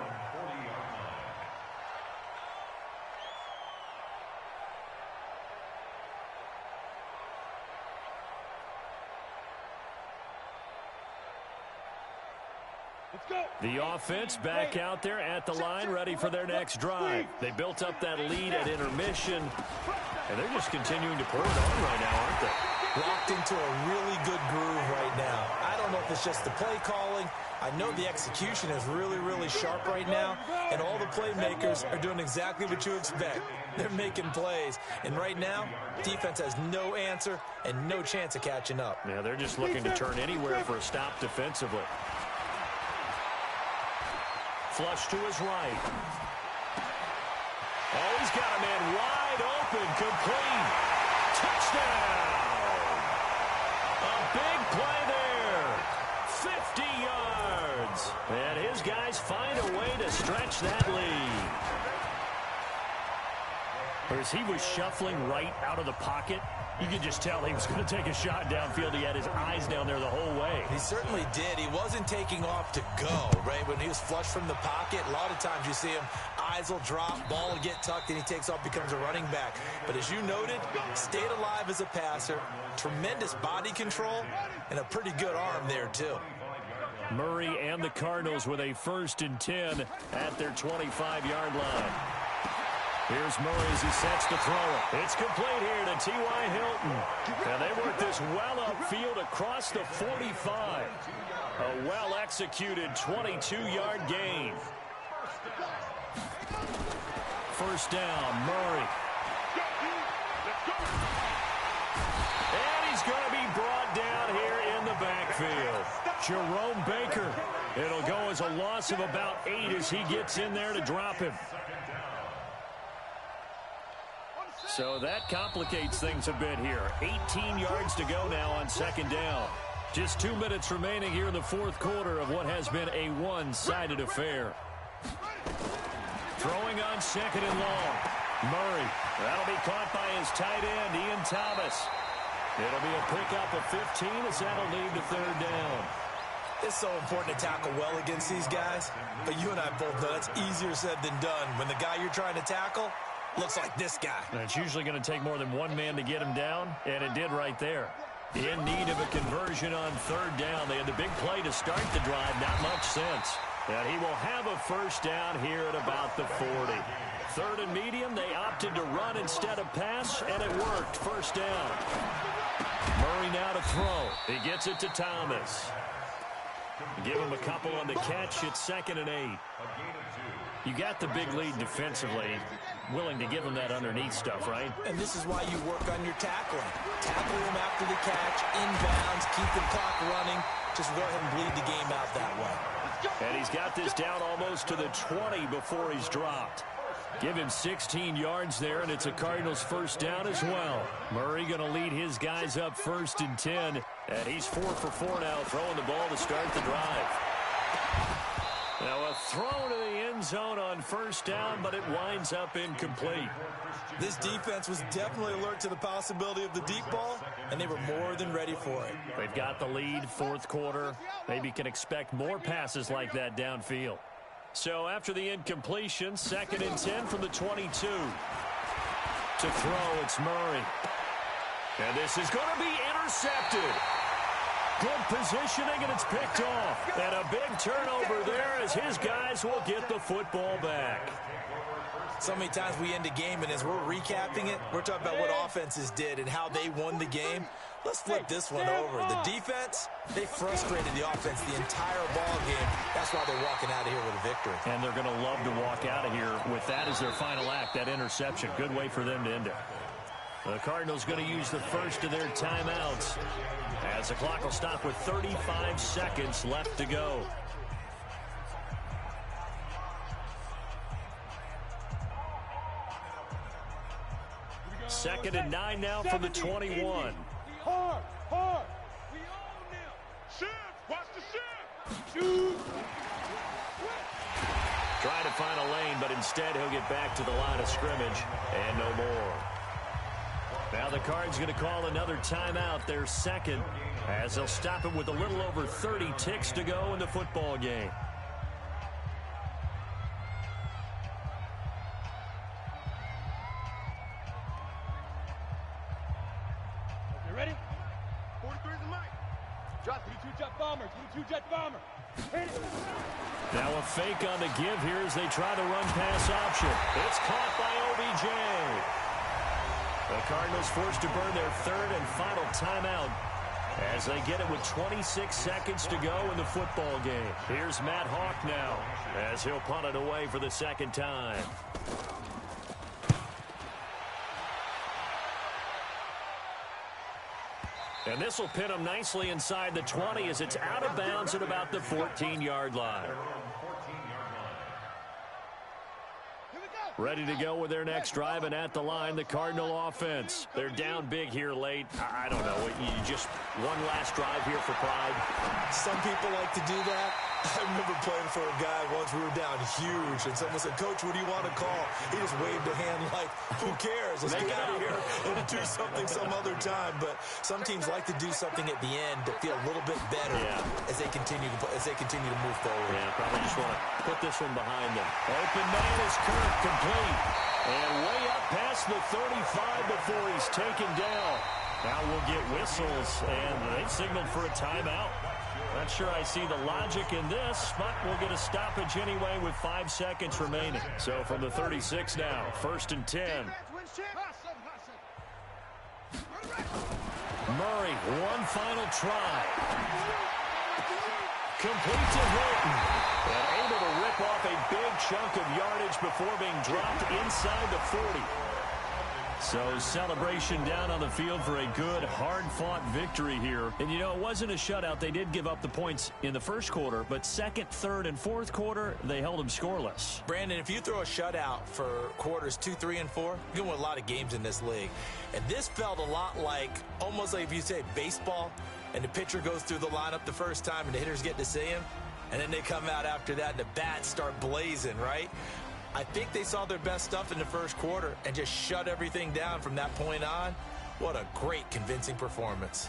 The offense back out there at the line, ready for their next drive. They built up that lead at intermission, and they're just continuing to pour it on right now, aren't they? Locked into a really good groove right now. I don't know if it's just the play calling. I know the execution is really, really sharp right now, and all the playmakers are doing exactly what you expect. They're making plays, and right now, defense has no answer and no chance of catching up. Yeah, they're just looking to turn anywhere for a stop defensively. Flush to his right. Oh, he's got a man wide open, complete. Touchdown! A big play there. 50 yards. And his guys find a way to stretch that lead. As he was shuffling right out of the pocket, you could just tell he was going to take a shot downfield. He had his eyes down there the whole way. He certainly did. He wasn't taking off to go, right? When he was flush from the pocket, a lot of times you see him, eyes will drop, ball will get tucked, and he takes off, becomes a running back. But as you noted, stayed alive as a passer, tremendous body control, and a pretty good arm there, too. Murray and the Cardinals with a 1st and 10 at their 25-yard line. Here's Murray as he sets to throw it. It's complete here to T.Y. Hilton. And they work this well upfield across the 45. A well-executed 22-yard gain. 1st down, Murray. And he's going to be brought down here in the backfield. Jerome Baker. It'll go as a loss of about 8 as he gets in there to drop him. So that complicates things a bit here. 18 yards to go now on second down. Just 2 minutes remaining here in the fourth quarter of what has been a one-sided affair. Throwing on second and long. Murray. That'll be caught by his tight end, Ian Thomas. It'll be a pickup of 15 as that'll lead to third down. It's so important to tackle well against these guys, but you and I both know that's easier said than done when the guy you're trying to tackle looks like this guy. And it's usually going to take more than one man to get him down, and it did right there. In need of a conversion on third down. They had the big play to start the drive, not much sense. And he will have a first down here at about the 40. Third and medium, they opted to run instead of pass, and it worked. First down. Murray now to throw. He gets it to Thomas. Give him a couple on the catch. It's 2nd and 8. You got the big lead defensively. Willing to give him that underneath stuff, right? And this is why you work on your tackling. Tackle him after the catch, inbounds, keep the clock running. Just go ahead and bleed the game out that way. And he's got this down almost to the 20 before he's dropped. Give him 16 yards there, and it's a Cardinals first down as well. Murray going to lead his guys up 1st and 10. And he's 4 for 4 now, throwing the ball to start the drive. Now a throw to the end zone on first down, but it winds up incomplete. This defense was definitely alert to the possibility of the deep ball, and they were more than ready for it. They've got the lead, fourth quarter. Maybe can expect more passes like that downfield. So after the incompletion, 2nd and 10 from the 22. To throw, it's Murray. And this is going to be intercepted. Good positioning, and it's picked off. And a big turnover there as his guys will get the football back. So many times we end a game, and as we're recapping it, we're talking about what offenses did and how they won the game. Let's flip this one over. The defense, they frustrated the offense the entire ball game. That's why they're walking out of here with a victory. And they're going to love to walk out of here with that as their final act, that interception. Good way for them to end it. The Cardinals going to use the first of their timeouts as the clock will stop with 35 seconds left to go. Second and 9 now from the 21. Hard. We own them. Shift. Watch the shift. Shoot. Trying to find a lane, but instead he'll get back to the line of scrimmage and no more. Now the Cards going to call another timeout, their second, as they'll stop it with a little over 30 ticks to go in the football game. You ready? 43 is the mic. Drop 32 jet bomber. 22 jet bomber. Hit it. Now a fake on the give here as they try to run pass option. It's caught by OBJ. The Cardinals forced to burn their third and final timeout as they get it with 26 seconds to go in the football game. Here's Matt Hawk now as he'll punt it away for the second time. And this will pin them nicely inside the 20 as it's out of bounds at about the 14-yard line. Ready to go with their next drive, and at the line, the Cardinal offense. They're down big here late. I don't know. You just one last drive here for pride. Some people like to do that. I remember playing for a guy once. We were down huge, and someone said, "Coach, what do you want to call?" He just waved a hand like, "Who cares? Let's get out of here and do something some other time." But some teams like to do something at the end to feel a little bit better as they continue to move forward. Yeah, probably just want to put this one behind them. Open man is Kirk, complete, and way up past the 35 before he's taken down. Now we'll get whistles, and they signaled for a timeout. Not sure I see the logic in this, but we'll get a stoppage anyway with 5 seconds remaining. So from the 36 now, 1st and 10. Murray, one final try. Complete to Hilton. And able to rip off a big chunk of yardage before being dropped inside the 40. So celebration down on the field for a good, hard-fought victory here. And, you know, it wasn't a shutout. They did give up the points in the first quarter, but second, third, and fourth quarter, they held them scoreless. Brandon, if you throw a shutout for quarters 2, 3, and 4, you're going to win a lot of games in this league. And this felt a lot like, almost like if you say baseball, and the pitcher goes through the lineup the first time and the hitters get to see him, and then they come out after that and the bats start blazing, right? I think they saw their best stuff in the first quarter and just shut everything down from that point on. What a great, convincing performance.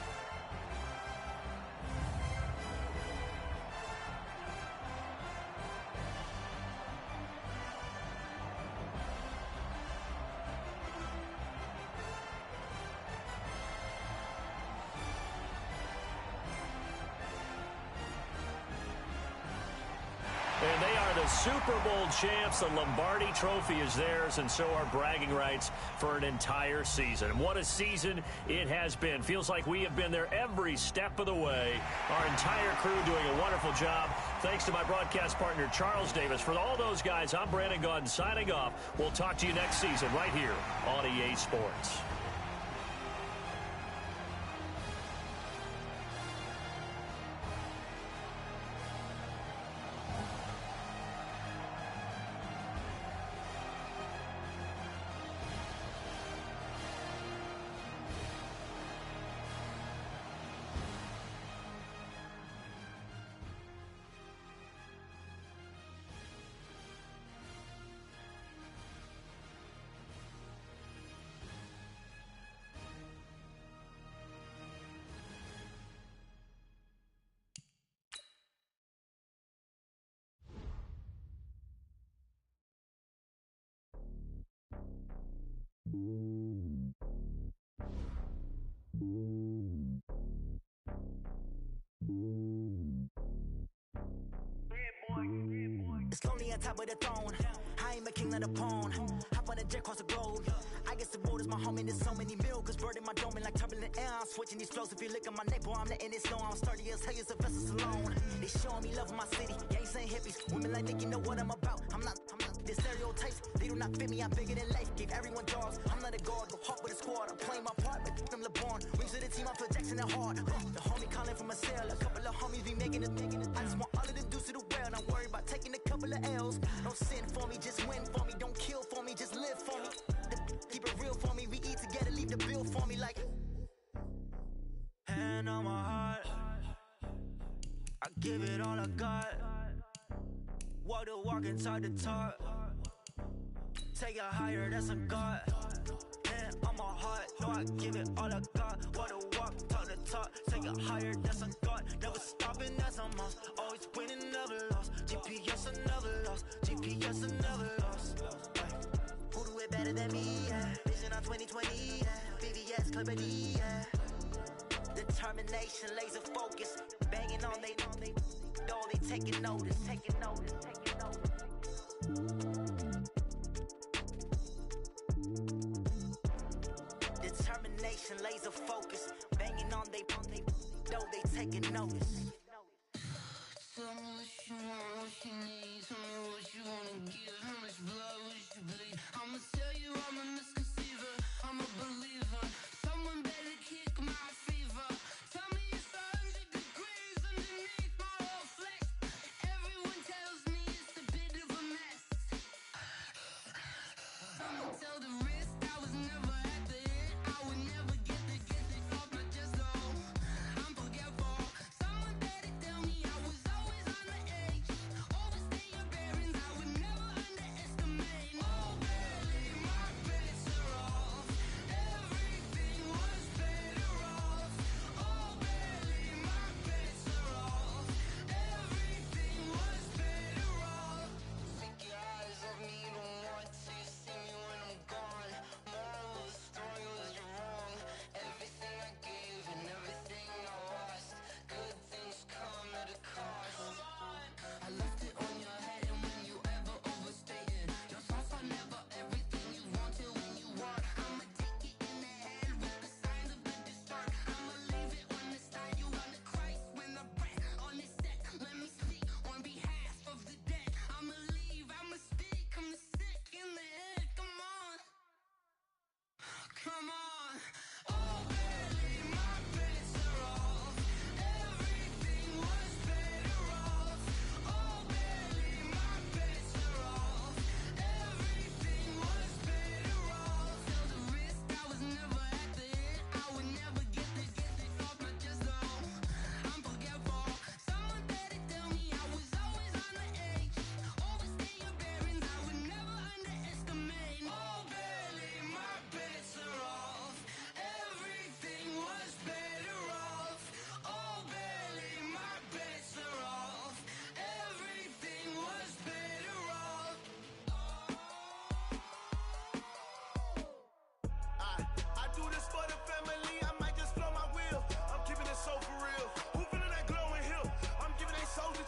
And they are the Super Bowl champs. The Lombardi Trophy is theirs, and so are bragging rights for an entire season. What a season it has been. Feels like we have been there every step of the way. Our entire crew doing a wonderful job. Thanks to my broadcast partner, Charles Davis. For all those guys, I'm Brandon Gaudin signing off. We'll talk to you next season right here on EA Sports. It's lonely on top of the throne. I ain't a king of the pawn. Hop on a jet across the globe. I guess the road is my home and there's so many milkers burning my dome and like turbulent air. I'm switching these flows. If you look at my neck, boy, I'm letting it slow. I'm sturdy as hell, as a vessel alone. They showing me love in my city. Gangs ain't hippies. Women like think you know what I'm about. I'm not. The stereotypes, they do not fit me. I'm bigger than life. Gave everyone jobs. I'm not a guard. Go hard with a squad. I'm playing my part, but them LeBron. Rings to the team. I feel Jackson and hard. The homie calling from a cell. A couple of homies be making it. I just want all of them dudes to the well. Not worry about taking a couple of L's. Don't sin for me, just win for me. Don't kill for me, just live for me. Keep it real for me. We eat together, leave the bill for me like. Hand on my heart, I give it all I got. Walk the walk and talk the talk. Take it higher, that's a God. Hand on my heart, know I give it all I got. Walk the walk, talk the talk. Take it higher, that's a God. Never stopping, that's a must. Always winning, never lost. GPS, I never lost. GPS, I never lost. Who do it better than me? Yeah. Vision on 2020. Yeah. VVS, Clipper D. Yeah. Determination, laser focus. Banging on they know they taking notice. Taking notice. Taking notice. Determination, laser focus. Banging on they know they taking notice. Tell me what you want, what you need. Tell me what you wanna give. How much blood would you bleed? I'ma tell you I'm a misconceiver. I'm a believer. Someone better kick my fever. Tell me it's 100 degrees underneath my whole flesh. Everyone tells me it's a bit of a mess. I'ma tell the risk I was never at the end. I would never get it off my chest though. I'm forgetful. Someone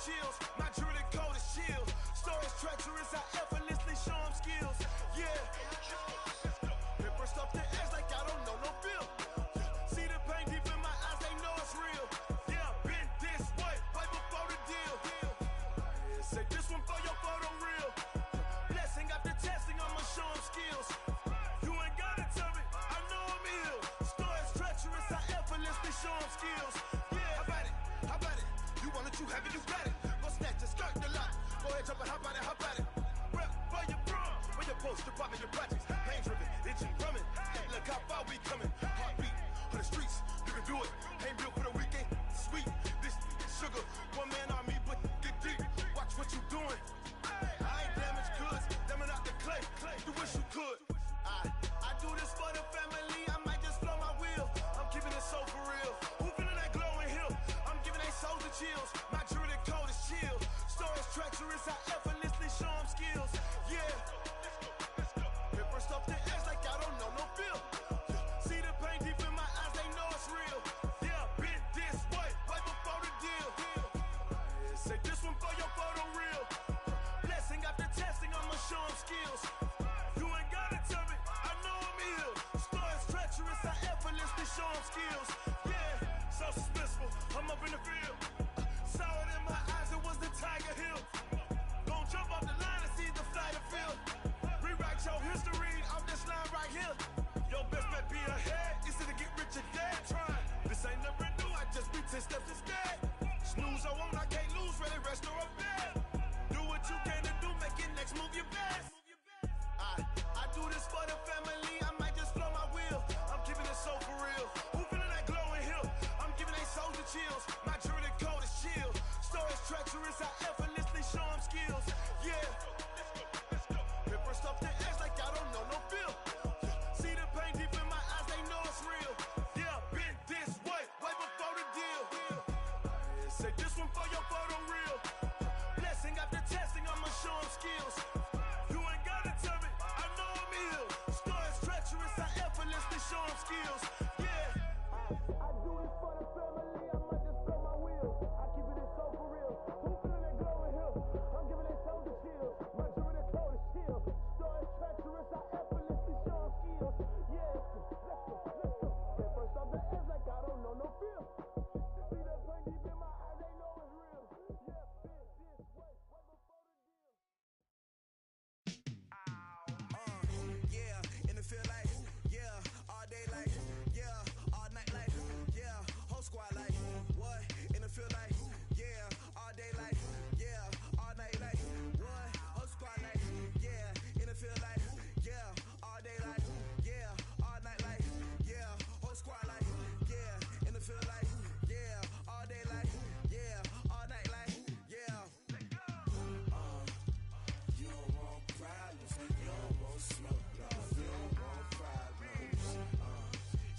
chills. My jewelry code is chill. Stories treacherous, I effortlessly show them skills. Yeah. Paper stuff the edge like I don't know no bill. See the pain deep in my eyes, they know it's real. Yeah, been this way, way before the deal. Say this one for your photo real. Blessing after testing, I'ma show them skills. You ain't gotta tell me, I know I'm ill. Stories treacherous, I effortlessly show them skills. Yeah, how about it? How about it? You want it, you have it, you got it. Go snatch it, skirt the lot. Go ahead, jump it, how about it, how about it? Rep for your bro, when your poster popping your projects. Pain driven, itching, drumming. Look how far we coming. Heartbeat on the streets, you can do it. Ain't built for the weekend, sweet. This sugar, one man army, but get deep. Watch what you doing. I ain't damaged goods, them are not the clay. You wish you could. I do this for the family, I might just flow my wheel. I'm keeping it so for real. Who feeling that glowing hill? I'm giving they souls the chills. My jewelry code is chill. Stories treacherous, I effortlessly show them skills. Yeah. Paper stuff the edge like I don't know no feel. See the pain deep in my eyes, they know it's real. Yeah, been this way, way before the deal. Say this one for your photo real. Blessing after testing, I'ma show them skills. You ain't gotta tell me, I know I'm ill. Stories treacherous, I effortlessly show them skills. Yeah, so suspenseful, I'm up in the field. Saw it in my eyes, it was the Tiger Hill. Gon' jump off the line and see the flight of field. Rewrite your history off this line right here. Your best bet be ahead, it's to get rich or dead trying. This ain't never new, I just be 10 steps instead. Snooze I won't, I can't lose, ready, rest or a bed. Do what you can to do, make it next move your best. I do this for the family, I might just flow my wheel. I'm keeping it so for real. Who feeling that glowing hill? I'm giving they souls the chills. My jewelry code is chill. Stories treacherous, I effortlessly show them skills. Yeah. Paper stuff the edge like I don't know no feel. See the pain deep in my eyes, they know it's real. Yeah, been this way, way before the deal. Say this one for your photo real. Blessing after testing, I'ma show them skills. You ain't gotta tell me, I know I'm ill. Stories treacherous, I effortlessly show them skills. Yeah. I do this for the family, I might just blow my wheel. I keep it so for real. Who feeling that glowing hill? I'm giving they souls the chills. My jewelry code is chill. Stories treacherous, I effortlessly show them skills. Yeah. Let's go, let's go. That first off the edge like I don't know no feel. See that pain deep in my eyes, they know it's real. Yeah, been this way, way before the deal. Yeah, in the field like, yeah, all day like, yeah, all night like, yeah, whole squad like, what? In the field like, yeah, all day like, yeah, all night like, what? Whole squad like, yeah, in the field like, yeah, all day like, yeah, all night like, yeah, whole squad like, yeah, in the field like, yeah, all day like, yeah, all night like, yeah. You don't want problems, you don't want smoke, no. You don't want problems,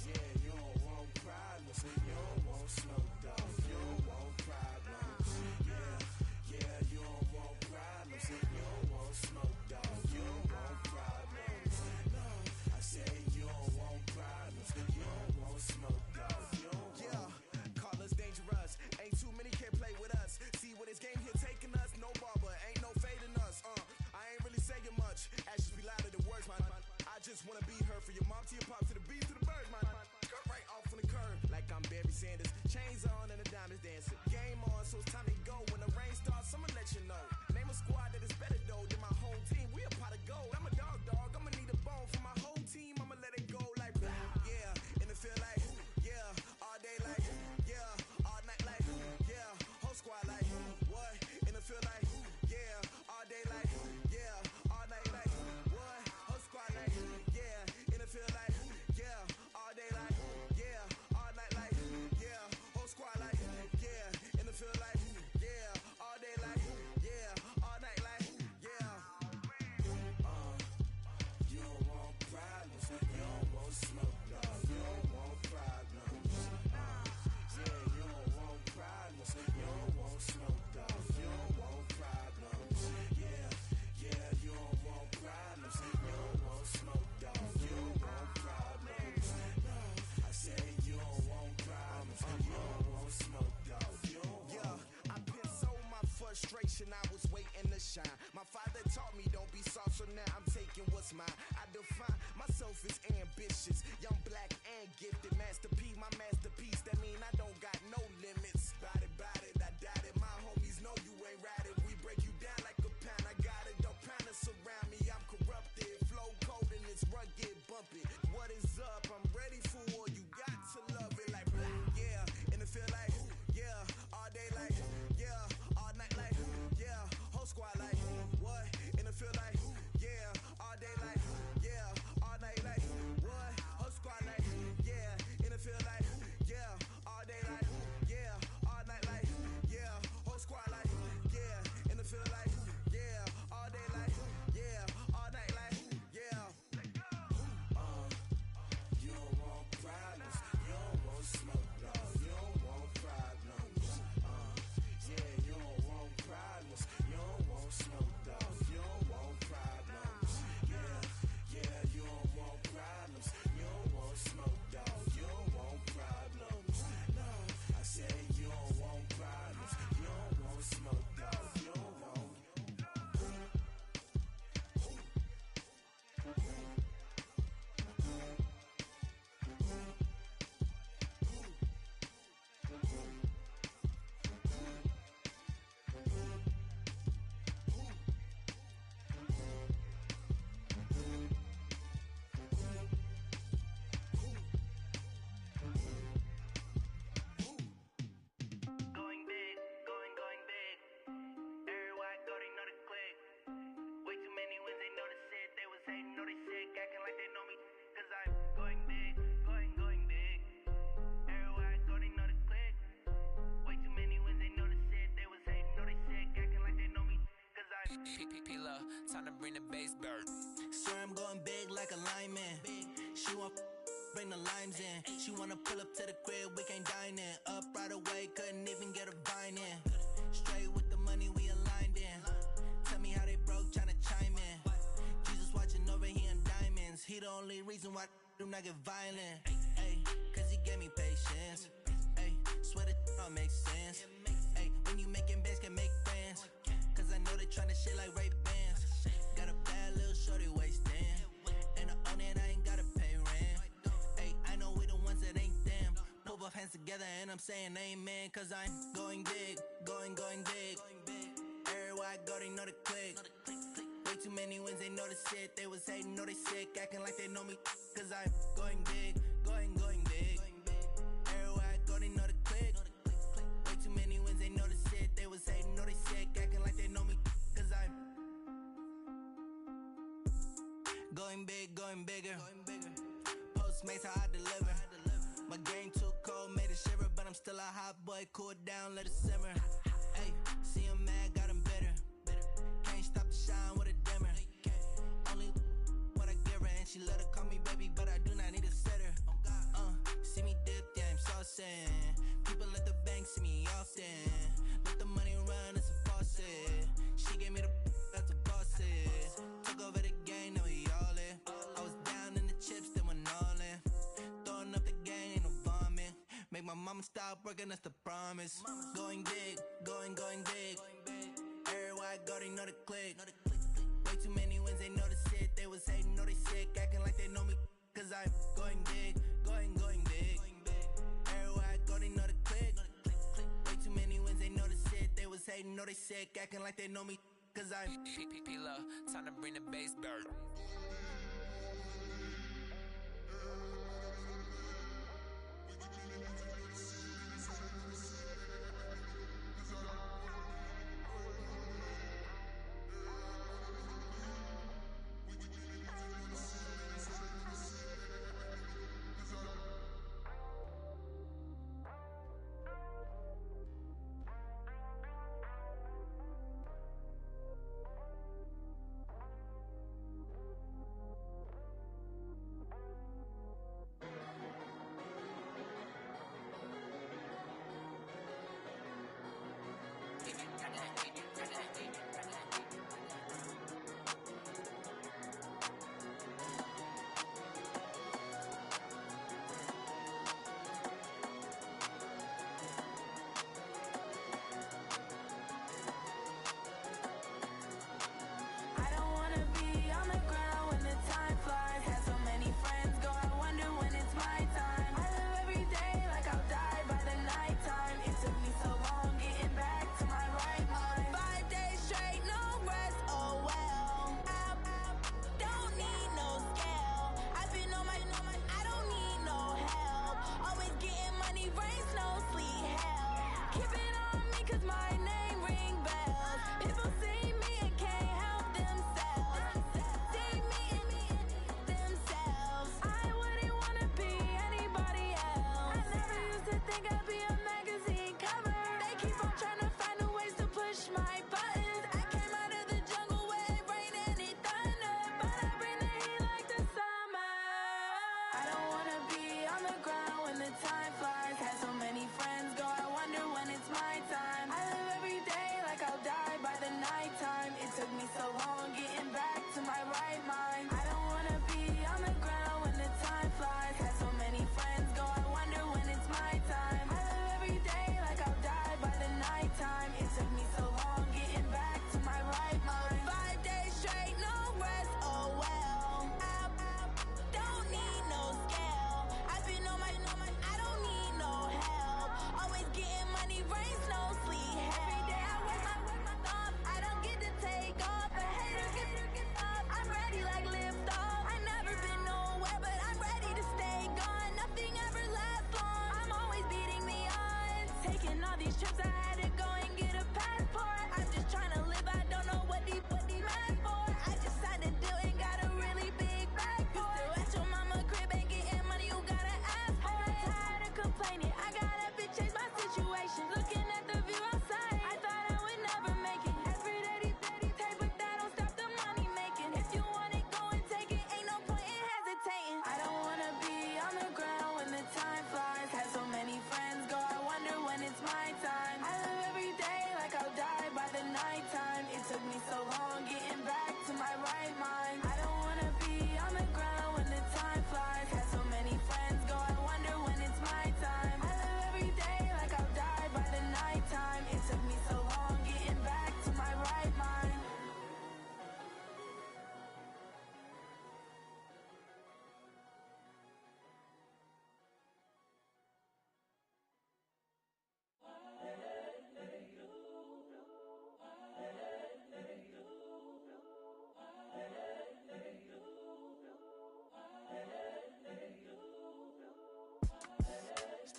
yeah, you don't want problems, you don't want smoke, dog. You don't want problems, yeah, you don't want problems, you don't want smoke, dog. You don't want problems, no. I say you don't want problems, you don't want smoke, dog. You don't want. Yeah, call us dangerous. Ain't too many can play with us. See what this game here taking us? No barber, ain't no fading us. I ain't really saying much. Actions be louder than words, man. I just wanna be heard for your mom to your pop to the beat to the birds, man. Cut right off on the curb like I'm Barry Sanders. Chains on and the diamonds dancing. Game on, so it's time to go. When the rain starts, I'ma let you know. Name a squad that is better though than my home team. We a pot of gold. I'm a dog. I'ma need a bone for my whole team. I'ma let it go like, yeah, in the field like, yeah, all day like, yeah, all night like, yeah, whole squad like, what? In the field like, yeah, all day like, yeah, all night like, what? Whole squad like, yeah, in the field like, yeah, all day like, yeah, all night like, yeah. mine. I define myself as ambitious, young, black, and gifted. Master P, my masterpiece. That mean I don't got no limits. Bout it, I doubt it. My homies know you ain't ratted. We break you down like a pound. I got it, don't pound us around me. I'm corrupted, flow cold and it's rugged, bumpy. What is up? I'm ready for war. You got to love it like yeah, and it feel like yeah, all day like yeah, all night like yeah, whole squad like what? And it feel like yeah, all day like yeah, all night like what? Whole squad like yeah, and it feel like yeah, all day like yeah, all night like yeah, whole squad like yeah, and it feel like yeah, all day like yeah, all night like yeah. You don't want problems, you don't want smoke, dog. You don't want problems. Yeah, you don't want problems, you don't want smoke, dog. You don't want problems. Yeah, you don't want problems, you don't want smoke, dog. You don't want problems. No, I said you don't want problems, you don't want smoke, dog. You don't want. Going big, going big. Everywhere I go, they know the click. Way too many wins, they know the shit. They was hating, know they sick, acting like they know me. Cause I'm going big, going big. Everywhere I go, they know the click. Way too many wins, they know the shit. They was hating, know they sick, acting like they know me. Cause I'm P-P-P-Love, time to bring the bass bird. swear I'm going big like a lineman. She want bring the limes in. She wanna pull up to the crib, we can't dine in. Up right away, couldn't even get a vine in. Straight with the money, we aligned in. Tell me how they broke, tryna chime in. Jesus watching over here in diamonds. He the only reason why I do not get violent. Ay, cause he gave me patience. Ay, swear that all makes sense. Ay, when you making bands, can make friends. Cause I know they tryna shit like Ray-Bans. Got a bad little shorty wasting. And I own it, I ain't gotta pay rent. Ay, I know we the ones that ain't them. Pull both hands together and I'm saying amen. Cause I'm going big, going big. Everywhere I go, they know the click. Way too many wins, they know the shit. They was hating, know they sick, acting like they know me. Cause I'm going big, going big. Everywhere I go, they know the click. Way too many wins, they know the shit. They was hating, know they sick, acting like they know me. Cause I'm going big, going bigger. Postmates, how I deliver. My game too cold, made it shiver. But I'm still a hot boy, cool it down, let it simmer. Hey, see him mad, got him bitter. Can't stop the shine with a dimmer. Only what I give her, and she let her call me baby, but I do not need a sitter. See me dip, yeah, I'm saucing. People at the bank see me often. Let the money run, it's a faucet. She gave me the that's a faucet. Took over the game, now we all in. I was down in the chips, then went all in. Throwing up the gang, ain't no vomit. Make my mama stop working, that's the promise. Going big, going big. Everywhere I go, they know the click. Way too many wins, they know the shit. They was hating, know they sick, acting like they know me. Cause I'm going big, going big. Everywhere I go, they know the click. Way too many wins, they know the shit. They was hating, know they sick, acting like they know me. Cause I'm P-P-P-Love, time to bring the bass bird.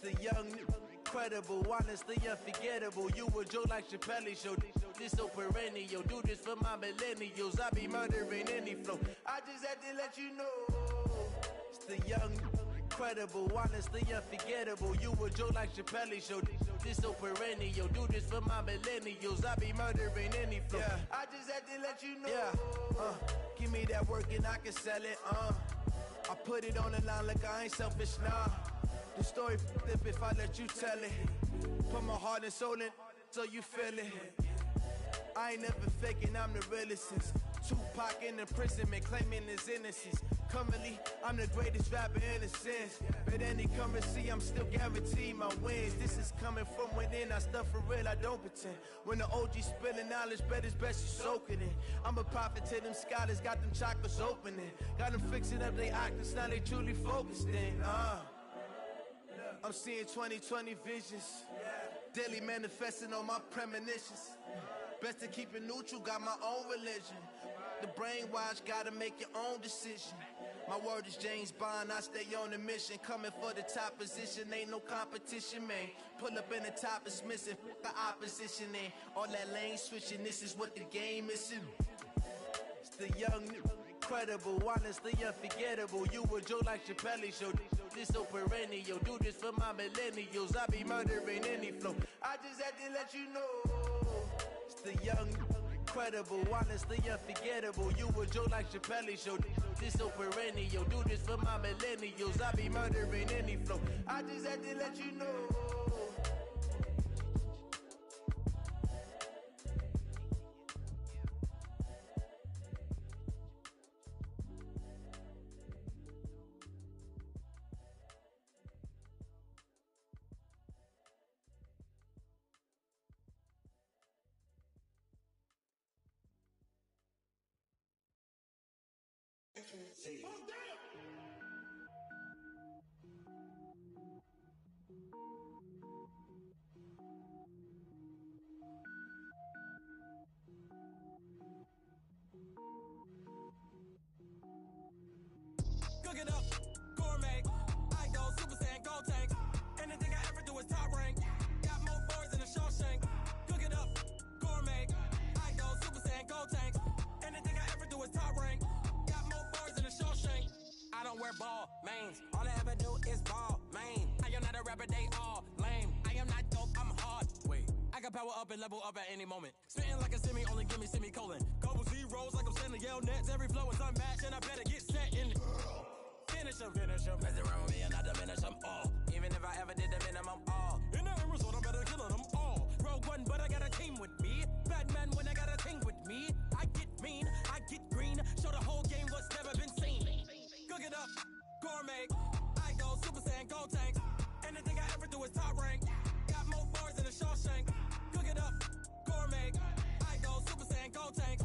The young, incredible, honestly unforgettable. You a joke like Chappelle Show. This so perennial. Do this for my millennials. I be murdering any flow. I just had to let you know. It's the young, incredible, honestly unforgettable. You a joke like Chappelle Show. This so perennial. Do this for my millennials. I be murdering any flow. Yeah. I just had to let you know. Yeah. Give me that work and I can sell it. I put it on the line like I ain't selfish, nah. The story flip if I let you tell it. Put my heart and soul in so you feel it. I ain't never faking, I'm the realest since Tupac in imprisonment, claiming his innocence. Currently, I'm the greatest rapper in a sense. But any currency, I'm still guaranteed my wins. This is coming from within, I stuff for real, I don't pretend. When the OG spilling knowledge, bet it's best you soak it in. I'm a prophet to them scholars, got them chakras opening. Got them fixing up they octaves, now they truly focused in. I'm seeing 2020 visions. Daily manifesting on my premonitions. Best to keep it neutral, got my own religion. The brainwash, gotta make your own decision. My word is James Bond, I stay on a mission. Coming for the top position, ain't no competition, man. Pull up in the top, it's missing, the opposition ain't. All that lane switching, this is what the game is. It's the young, incredible, honestly unforgettable. You a joke like Chappelle Show. This so perennial. Do this for my millennials. I be murdering any flow. I just had to let you know. It's the young, incredible, honestly unforgettable. You a joke like Chappelle Show. This so perennial. Do this for my millennials. I be murdering any flow. I just had to let you know. Cook it up, gourmet. I go Super Saiyan, gold tank. Anything I ever do is top rank. Got more boards than a Shawshank. Cook it up, gourmet. I go Super Saiyan, gold tank. Anything I ever do is top rank. Got more boards than a Shawshank. I don't wear ball mains. All I ever do is ball main. I am not a rapper, they all lame. I am not dope, I'm hard. Wait, I can power up and level up at any moment. Spitting like a semi, only give me semicolon. Couple zeros like I'm sending yell nets. Every flow is unmatched and I better get set in it. Finish them. Mess around with me and I diminish them all. Even if I ever did the minimum all. In the end result, I'm better killing them all. Rogue One, but I got a team with me. Batman when I got a team with me. I get mean, I get green. Show the whole game what's never been seen. Cook it up, gourmet. I go Super Saiyan, gold tank. Anything I ever do is top rank. Got more bars than a Shawshank. Cook it up, gourmet. I go Super Saiyan, gold tank.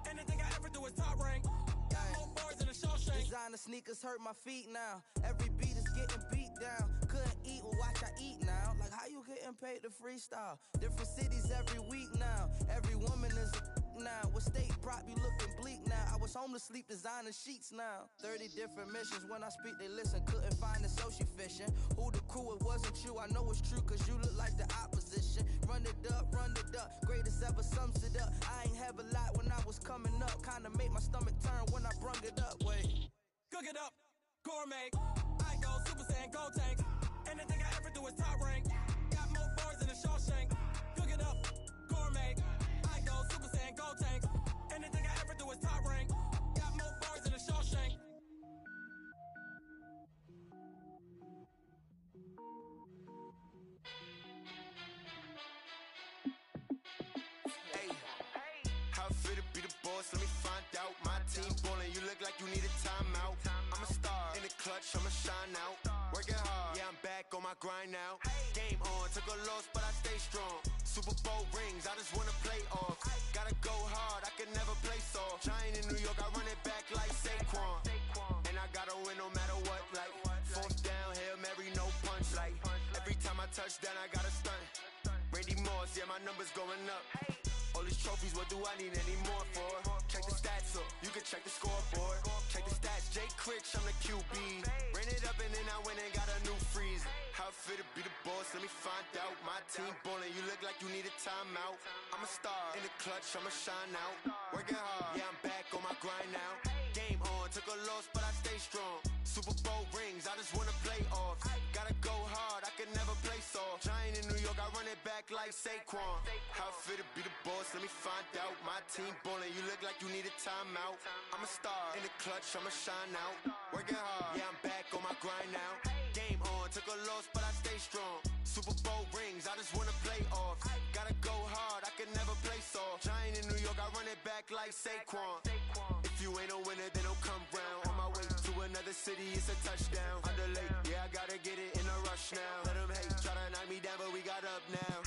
Anything I ever do is top rank. Got more bars than a Shawshank. Designer sneakers hurt my feet now. Every beat is getting beat down. Couldn't eat, well watch I eat now. Like how you getting paid to freestyle? Different cities every week now. Every woman is a now. What state prop you looking bleak now? I was homeless, sleep designer sheets now. 30 different missions. When I speak they listen. Couldn't find the social fishing. Who the crew? It wasn't you. I know it's true cause you look like the opposition. Run it up. Greatest ever sums it up. I ain't have a lot when I was coming up. Kinda made my stomach turn when I brung it up. Wait. Cook it up, gourmet. I go Super Saiyan, gold tank. Anything I ever do is top rank. Got more bars than a Shawshank. Cook it up, gourmet. I go Super Saiyan, gold tank. Anything I ever do is top rank. Got more bars than a Shawshank. Hey, how it feel to be the boss? Let me find out. My team ballin', you look like you need a timeout. I'm a star in the clutch, I'ma shine out. Working hard, yeah, I'm back on my grind now. Game on, took a loss, but I stay strong. Super Bowl rings, I just wanna play off. Gotta go hard, I can never play soft. Giant in New York, I run it back like Saquon. And I gotta win no matter what, like fourth down, Hail Mary, no punch. Like every time I touch down, I gotta stunt. Randy Moss, yeah, my numbers going up. All these trophies, what do I need any more for? Check the stats up, you can check the scoreboard. Check the stats, Jay Critch, I'm the QB. Ran it up and then I went and got a new freeze. How it feel to be the me find out. My team ballin', you look like you need a timeout. I'm a star in the clutch, I'ma shine out. Working hard, yeah, I'm back on my grind now. Game on, took a loss, but I stay strong. Super Bowl rings, I just wanna play off. Gotta go hard, I can never play soft. Giant in New York, I run it back like Saquon. How fit to be the boss, let me find out. My team ballin', you look like you need a timeout. I'm a star in the clutch, I'ma shine out. Working hard, yeah, I'm back on my grind now. Game on, took a loss, but I stay strong. Super Bowl rings, I just wanna play off. Gotta go hard, I can never play soft. Giant in New York, I run it back like Saquon. If you ain't a winner, then don't come round. On my way to another city, it's a touchdown. Underlay, yeah, I gotta get it in a rush now. Let them hate, try to knock me down, but we got up now.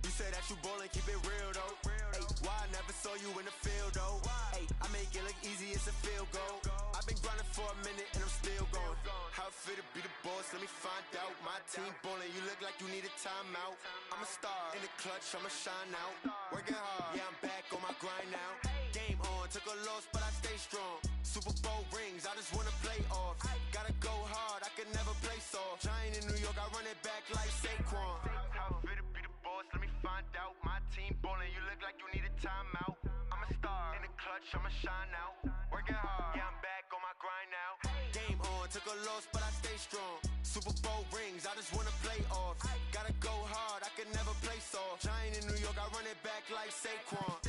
You say that you ballin', keep it real though. Hey, why I never saw you in the field though? Hey, I make it look easy, it's a field goal. I've been grinding for a minute and I'm still going. How fit to be the boss, let me find out. My team ballin', you look like you need a timeout. I'm a star in the clutch, I'ma shine out. Working hard, yeah, I'm back on my grind now. Game on, took a loss, but I stay strong. Super Bowl rings, I just wanna play off. Gotta go hard, I can never play soft. Giant in New York, I run it back like Saquon. How fit to be the boss, let me find out. My team ballin', you look like you need a timeout. I'm a star in the clutch, I'ma shine out. Working hard, yeah, I'm back on my grind now. Game on, took a loss, but I stay strong. Super Bowl rings, I just wanna play off. Gotta go hard, I can never play soft. Giant in New York, I run it back like Saquon.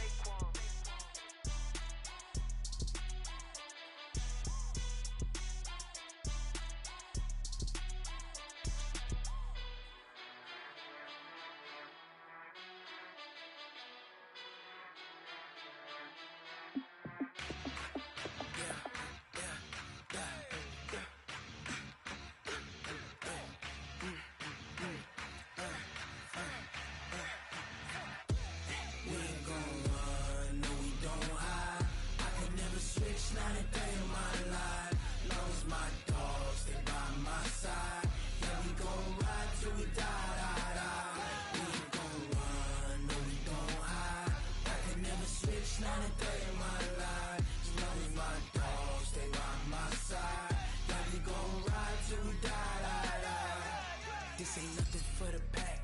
This ain't nothing for the pack.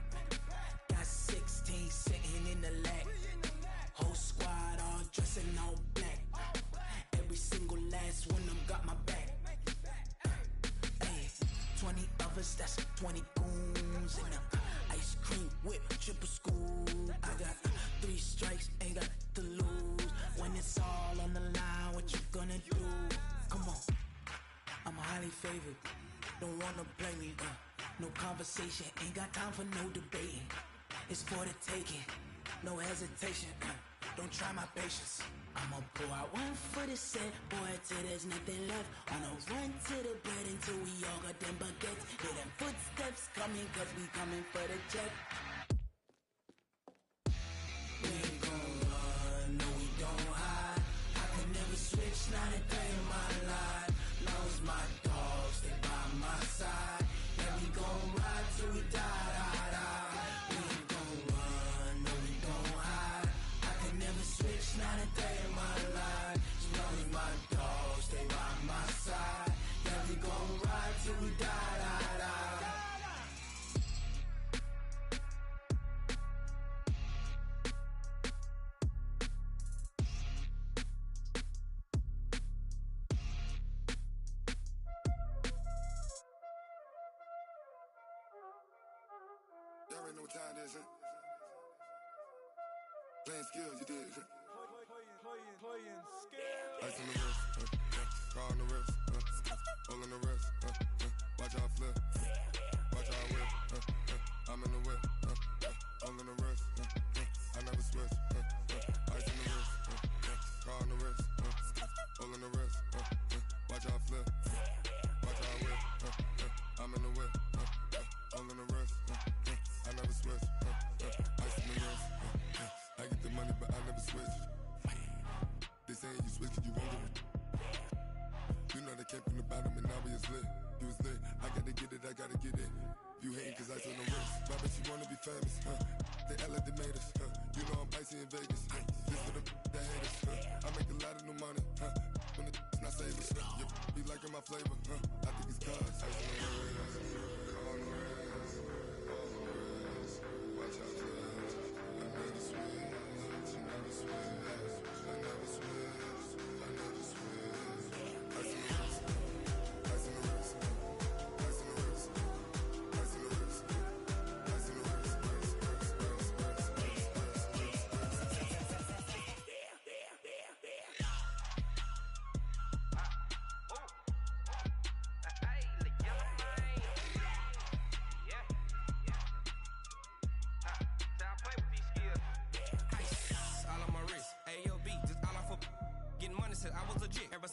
Got 16 sitting in the lag. Whole squad all dressing all black. Every single last one of them got my back. Hey, 20 of us, that's 20 goons. And ice cream whip, triple scoop. I got 3 strikes, ain't got to lose. When it's all on the line, what you gonna do? Come on, I'm highly favored. Don't wanna play me, no conversation, ain't got time for no debating. It's for the taking, no hesitation. Don't try my patience. I'ma pour out one for the set, boy, till there's nothing left. On a run to the bread until we all got them baguettes. Hear them footsteps coming, cause we coming for the check. We ain't gon' run, no we don't hide. I could never switch, not a day in my life. Long as my dogs, they by my side. Yeah, we gon' ride till we die. We ain't gon' run, no we don't hide. I could never switch, not a day in my life. As long as my dogs, they by my side. Yeah, we gon' ride till we die. Y'all already know what time it is, huh? Playing skills, you did, huh? Playing skills. Ice on the wrist, car on the wrist, hole in the wrist, watch how I flip, watch how I whip, I'm in the whip, hole in the wrist, I never switch, ice on the wrist, car on the wrist, hole in the wrist, watch how I flip, watch how I whip, I'm in the whip, hole in the wrist, I never switch, ice on the wrist, I get the money but I never switch. They saying you switch cause you won't get it. You know they came from the bottom and now we is lit. You was lit, I gotta get it, I gotta get it. You hating cause ice on the wrist. My bitch, you wanna be famous, They act like they made us, You know I'm icy in Vegas, This for the that hate us, I make a lot of new money, When the not saving, You be liking my flavor, I think it's cause ice on the wrist, on the wrist, on the wrist.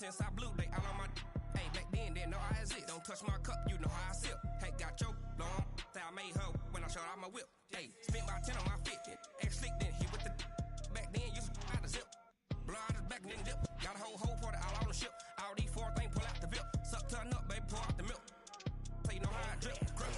since I blew they all on my. Hey, back then, didn't know I exist. Don't touch my cup, you know how I sip. Hey, got your long. Say I made her when I showed out my whip. Hey, spent about 10 on my 50. Ex-slick, then he with the. Back then, used to out the zip. Blow out his back and then dip. Got a whole party all on the ship. All these four things pull out the VIP. Suck, turn up, baby, pour out the milk. So you know how I drip. Grip.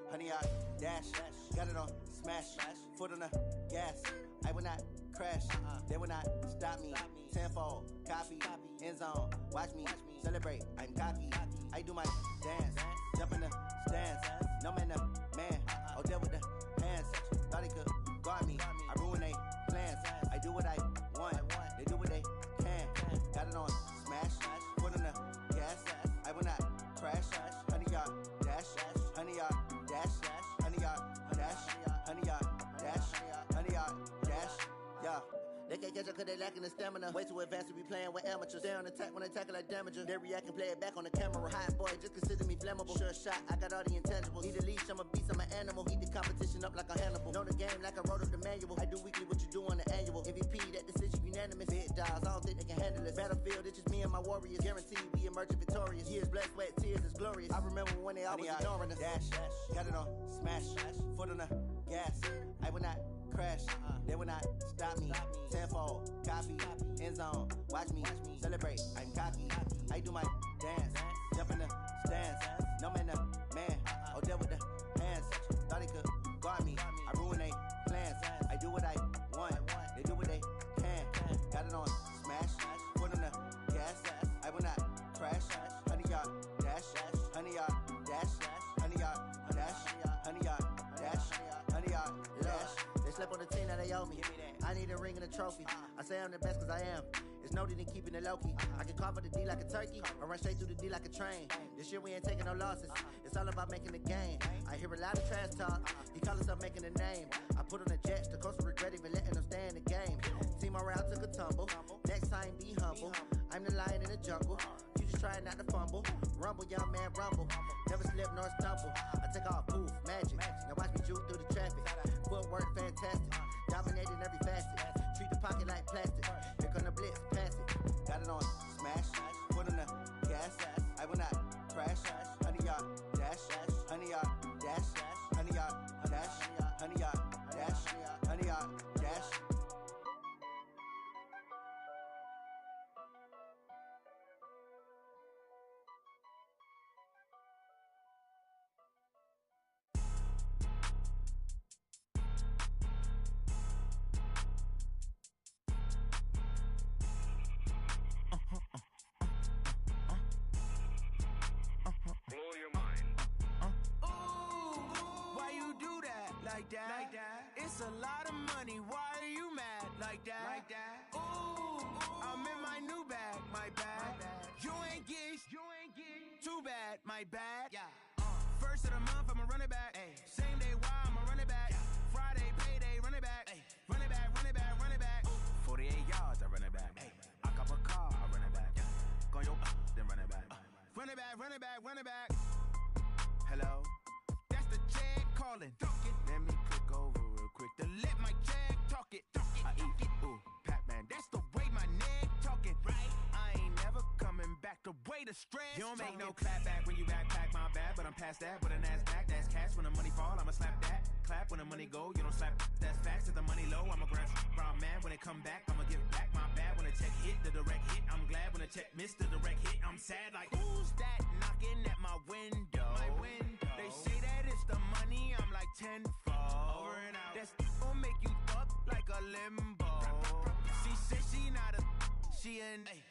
Honey, I dash, got it on smash, foot on the gas. I will not crash, they will not stop me. Tenfold, copy, end zone, watch me celebrate. I'm cocky, I do my dance, jump in the stands. No man, the man, oh, deal with the hands. Thought he could guard me, I ruin they plans. I do what I want, they do what they can. Got it on smash, foot on the gas. I will not crash, honey, y'all dash, honey, y'all dash, honey, y'all dash, honey, y'all dash, honey, y'all dash, yeah. They can't catch up cause they lacking the stamina. Way too advanced to be playing with amateurs. Stay on attack when they tackle like damager. They react and play it back on the camera. Hot boy, just consider me flammable. Sure shot, I got all the intangibles. Need a leash, I'm a beast, I'm an animal. Heat the competition up like a Hannibal. Know the game like I wrote up the manual. I do weekly what you do on the annual. MVP, that decision unanimous. Big dogs, I don't think they can handle it. Battlefield, it's just me and my warriors. Guaranteed we emerging victorious. Years, blood, sweat, tears, it's glorious. I remember when they always ignoring us. Dash, got it on smash, foot on the gas. I will not crash, they will not stop me. Tenfold, copy, end zone, watch me celebrate. I'm cocky, I do my dance, jump in the stands. No man, the man, oh, deal with the hands. Thought he could guard me, I ruin they plans. I do what I want, they do what they can. Got it on smash, foot on the gas. I will not crash, honey, y'all dash, honey, y'all dash, honey, y'all dash, honey, y'all dash, honey, y'all dash. They slept on the team that they owe me. I need a ring and a trophy. I say I'm the best cause I am. It's noted in keeping it low-key. I can cough at the D like a turkey, or run straight through the D like a train. This year we ain't taking no losses. It's all about making the game. I hear a lot of trash talk. He call himself making a name. I put on the jets. The coach will regret even letting them stay in the game. Team morale took a tumble. Next time be humble. I'm the lion in the jungle. You just trying not to fumble. Rumble, young man, rumble. Never slip nor stumble. I take off, poof, magic. Now watch me juke through the traffic. Footwork fantastic. Dominating every facet. Treat the pocket like plastic. Here come the blitz, pass it. Got it on smash, foot on the gas. I will not crash. Honey, y'all dash, honey, y'all dash, honey, y'all dash, honey, y'all dash, honey, y'all dash. Like that. It's a lot of money. Why are you mad like that? Ooh, I'm in my new bag, my bad. You ain't get too bad, my bad. Yeah. First of the month, I'ma run it back. Same day, why I'ma run it back. Friday, payday, run it back. Run it back, run it back, run it back. 48 yards, I run it back. I cop a car, I run it back. Go your then run it back. Run it back, run it back, run it back. Hello, that's the check calling. Let me click over real quick to let my check talk it. I eat it, ooh, Pac-Man. That's the way my neck talking. Right? I ain't never coming back the way the stress. You don't make no clap back when you backpack, my bad, but I'm past that. With a NASDAQ, that's cash. When the money fall, I'ma slap that. Clap when the money go, you don't slap. That's facts. If the money low, I'ma grab brown man. When it come back, I'ma give back my bad. When the check hit, the direct hit. I'm glad when the check missed the direct hit. I'm sad like, who's that knocking at my window? They say that it's the money, I'm like tenfold. Over and out. That's gon' make you up like a limbo. She said she not a, she an. Hey.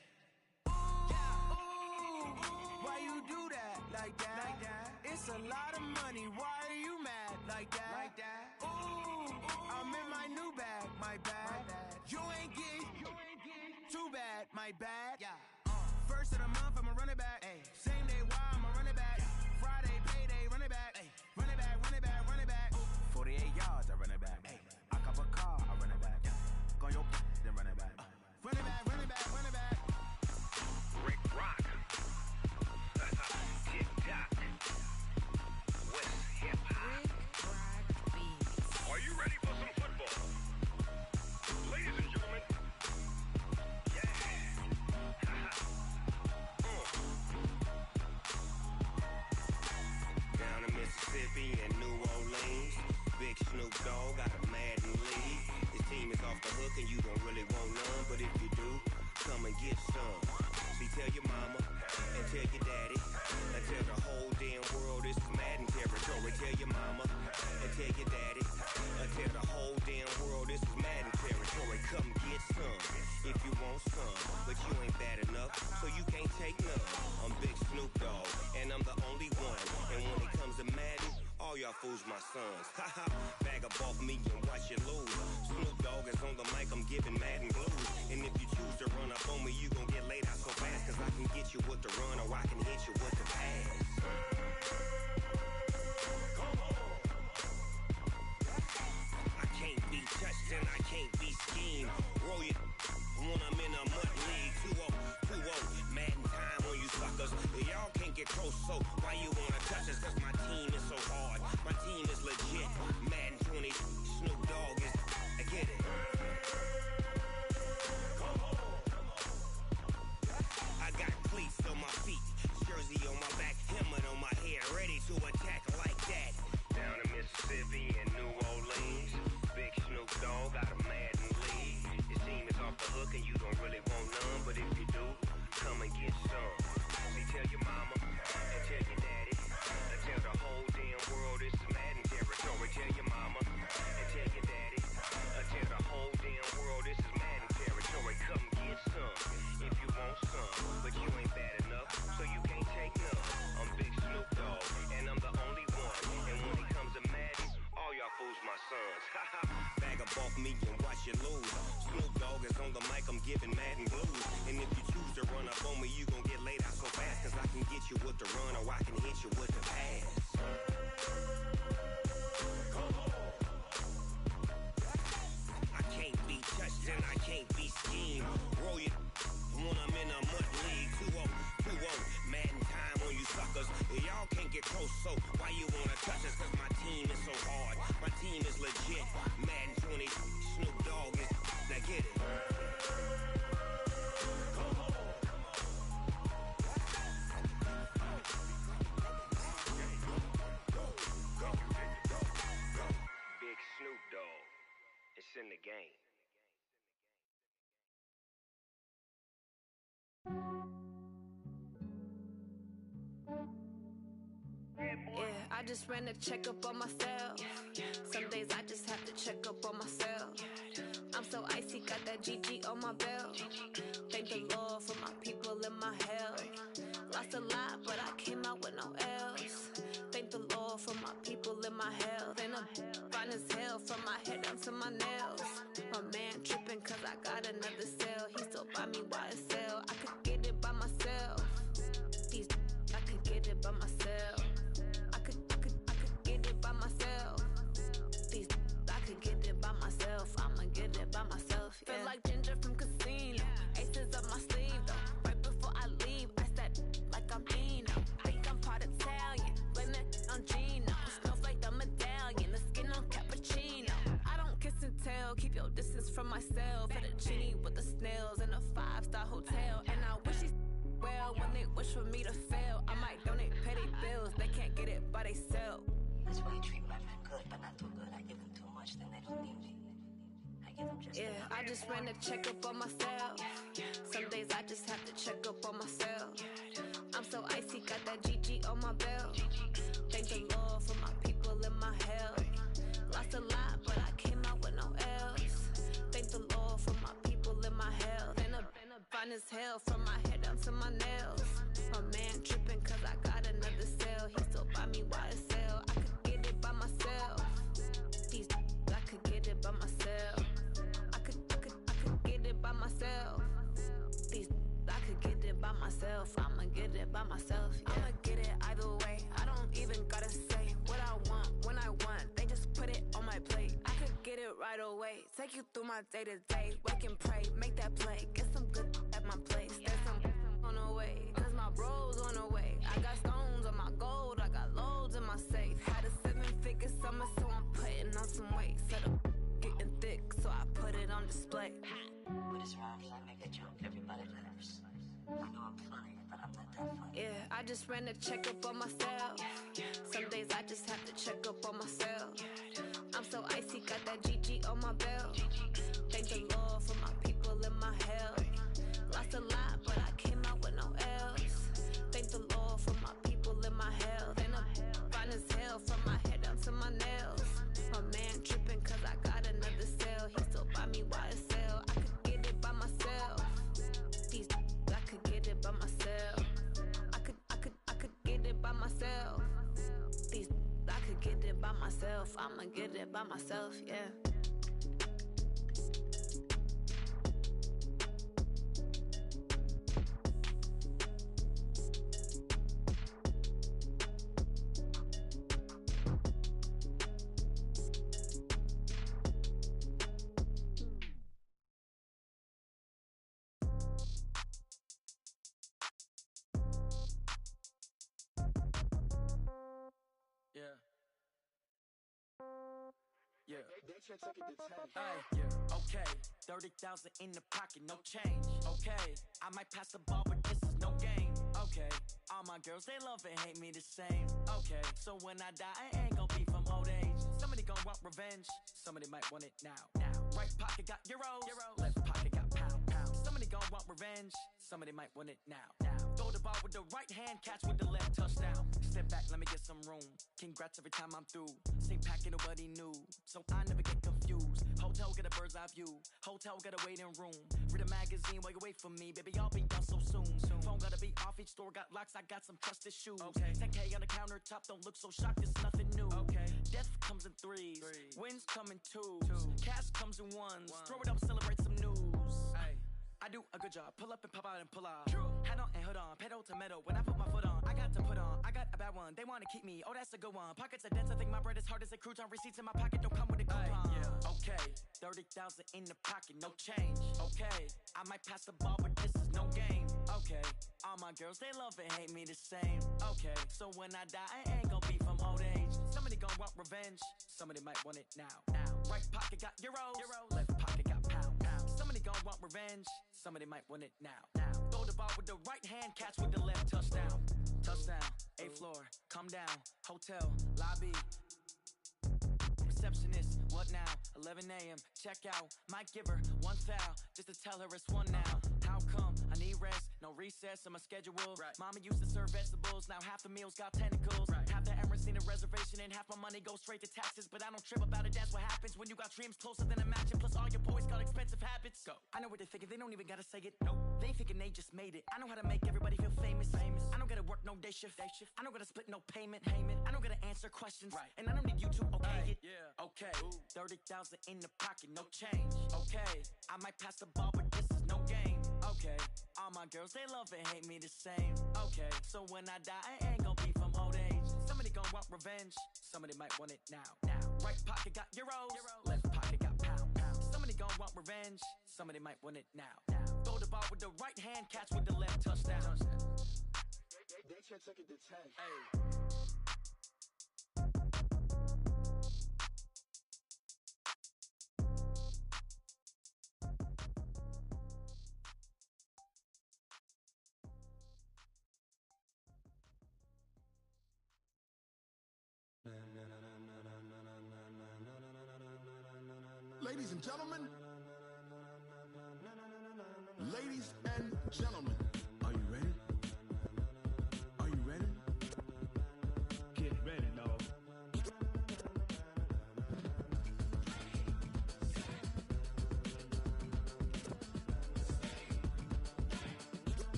Why you do that like that? It's a lot of money. Why are you mad like that? Ooh, I'm in my new bag, my bad. You ain't get too bad, my bad. First of the month, I'ma run it back. Same day, why I'ma run it back. Friday, payday, run it back. Run it back, run it back, run it back. 48 yards, I run it back. I cop a car, I run it back. Go on your then run it back. Run it back, run it back, run it back. Rick Rock. Tip-top. West hip-hop. Are you ready for some football? Ladies and gentlemen. Down in Mississippi and New Orleans, Big Snoop Dogg got a Madden lead. His team is off the hook and you don't really want none, but if you do, come and get some. See, tell your mama and tell your daddy and tell the whole damn world this is Madden territory. Tell your mama and tell your daddy and tell the whole damn world this is Madden territory. Come get some if you want some, but you ain't bad enough, so you can't take none. I'm Big Snoop Dogg and I'm the only one. And when it comes to Madden, all y'all fools my sons. Haha, bag up off me and watch you lose. Snoop Dogg is on the mic, I'm giving Madden blues. And if you choose to run up on me, you gon' get laid out so fast. Cause I can get you with the run or I can hit you with the pass. I can't be touched and I can't be schemed. Roll it when I'm in a mud league. 2-0, 2-0, Madden time on you suckers. Y'all can't get close, so why you wanna touch us? Cause my team is so hard, my team is legit. Madden 20, Snoop Dogg is, I get it. I got cleats on my feet, jersey on my back, helmet on my head, ready to attack like that. Down in Mississippi and New Orleans, Big Snoop Dogg got a Madden lead. His team is off the hook and you don't really want none, but if you do, come and get some. See, tell your mama and tell your daddy and tell the whole damn world this is Madden territory. Tell your mama and tell your daddy and tell the whole damn world this is Madden territory. Come get some if you want some, but you ain't bad enough, so you can't take none. I'm Big Snoop Dogg and I'm the only one. And when it comes to Madden, all y'all fools my sons. Bag up off me and watch you lose. Snoop Dogg is on the mic, I'm giving Madden blues. And if you choose to run up on me, you gon' get laid out so fast. Cause I can get you with the run or I can hit you with the pass. I can't be touched and I can't be schemed. Roll it when I'm in a mud league. 2-0, 2-0, Madden time on you suckers. Y'all can't get close, so why you wanna touch us? Cause my team is so hard, my team is legit. Madden 20, Snoop Dogg is, now get it. Big Snoop Dogg, it's in the game. Yeah, I just ran a checkup on myself. Some days I just have to check up on myself. I'm so icy, got that GG on my belt. Thank the Lord for my people and my health. Lost a lot, but I came out with no L's. Thank the Lord for my people and my health. And I'm fine as hell from my head down to my nails. My man tripping cause I got another cell. He still buy me YSL. I could get it by myself. These I could get it by myself. I could get it by myself. These I could get it by myself. I'ma get it by myself. Yeah. Feel like Ginger from Casino. Aces up my sleeve though. Right before I leave, I said like I'm Eno. Think I'm part Italian. Blame it on Gino. Snowflake the medallion. The skin on cappuccino. I don't kiss and tell. Keep your distance from myself. Fettuccine with the snails in a 5-star hotel. And I wish he's well when they wish for me to fail. I might donate, pay their bills. They can't get it by themselves. That's why you treat my friend good, but not too good. I give them too much, then they don't need me. I give them just enough. I just ran a checkup on myself. Some days I just have to check up on myself. I'm so icy, got that GG on my belt. Thank the Lord for my people in my health. Lost a lot, but I came out with no else. Thank the Lord for my people in my health. And I'm fine as hell from my head down to my nails. My man tripping cause I got another cell. He still buy me YSL. I could get it by myself. These I could get it by myself. I could get it by myself. These I could get it by myself. I'ma get it by myself. Yeah. I'ma get it either way. I don't even gotta say what I want when I want. They just put it on my plate. I could get it right away. Take you through my day to day. Wake and pray, make that play. Get some good at my place. There's some on the way. Cause my bros on the way. I got stones on my gold. I got loads in my safe. Had a 7-figure summer, so I'm putting on some weight. Set up getting thick, so I put it on display. With his rhymes, I make a joke. Everybody laughs. I know I'm funny, but I'm not that funny. Yeah, I just ran a checkup on myself. Some days I just have to check up on myself. I'm so icy, got that GG on my belt. Thank the Lord for my people in my health. Lost a lot, but I came out with no else. Thank the Lord for my people in my health. And I'm fine as hell from my head down to my nails. My man tripping cause I got another cell. He still buy me YSL. I could get it by myself. These I could get it by myself. I could get it by myself. These I could get it by myself. I'ma get it by myself, yeah. Yeah. Hey, yeah, okay. 30,000 in the pocket, no change. Okay, I might pass the ball, but this is no game. Okay, all my girls, they love and hate me the same. Okay, so when I die, I ain't gon' be from old age. Somebody gon' want revenge, somebody might want it now. Right pocket got euros, left pocket got pound. Somebody gon' want revenge, somebody might want it now. Throw the ball with the right hand, catch with the left, touchdown. Step back, let me get some room. Congrats every time I'm through. Same packet, nobody knew, so I never get confused. Hotel get a bird's eye view. Hotel get a waiting room. Read a magazine while you wait for me, baby. I'll be done so soon. Phone gotta be off. Each store got locks. I got some trusted shoes. 10K on the countertop. Don't look so shocked. It's nothing new. Death comes in threes. Wins come in twos. Cash comes in ones. Throw it up, celebrate some news. I do a good job. Pull up and pop out and pull out. Hat on and hood on. Pedal to metal. When I put my foot on, I got to put on. I got a bad one. They want to keep me. Oh, that's a good one. Pockets are dense. I think my bread is hard as a crouton. Receipts in my pocket don't come with a coupon. Okay, 30,000 in the pocket, no change. Okay, I might pass the ball, but this is no game. Okay, all my girls, they love and hate me the same. Okay, so when I die, I ain't gon' be from old age. Somebody gon' want revenge. Somebody might want it now. Right pocket got euros. Left pocket got pound. Somebody gon' want revenge. Somebody might want it now. Throw the ball with the right hand, catch with the left, touchdown. Touchdown, 8th floor, come down. Hotel, lobby. Receptionist, what now? 11 a.m., check out. Might give her one foul, just to tell her it's one now. How come? I need rest, no recess in my schedule. Mama used to serve vegetables, now half the meals got tentacles. Half the Emirates need a reservation and half my money goes straight to taxes. But I don't trip about it, that's what happens when you got dreams closer than a match. And plus all your boys got expensive habits. Go. I know what they're thinking, they don't even gotta say it. Nope. They thinking they just made it. I know how to make everybody feel famous. I don't gotta work no day shift. I don't gotta split no payment. I don't gotta answer questions. And I don't need you to okay it. Okay, 30,000 in the pocket, no change. Okay, I might pass the ball, but this is no game. Okay, all my girls, they love and hate me the same. Okay, so when I die, I ain't gon' be from old age. Somebody gon' want revenge, somebody might want it now. Right pocket got euros, left pocket got pound. Somebody gon' want revenge, somebody might want it now. Throw the ball with the right hand, catch with the left, touchdown. They took it to 10. Hey. Ladies and gentlemen. Ladies and gentlemen. Are you ready? Are you ready? Get ready, dog.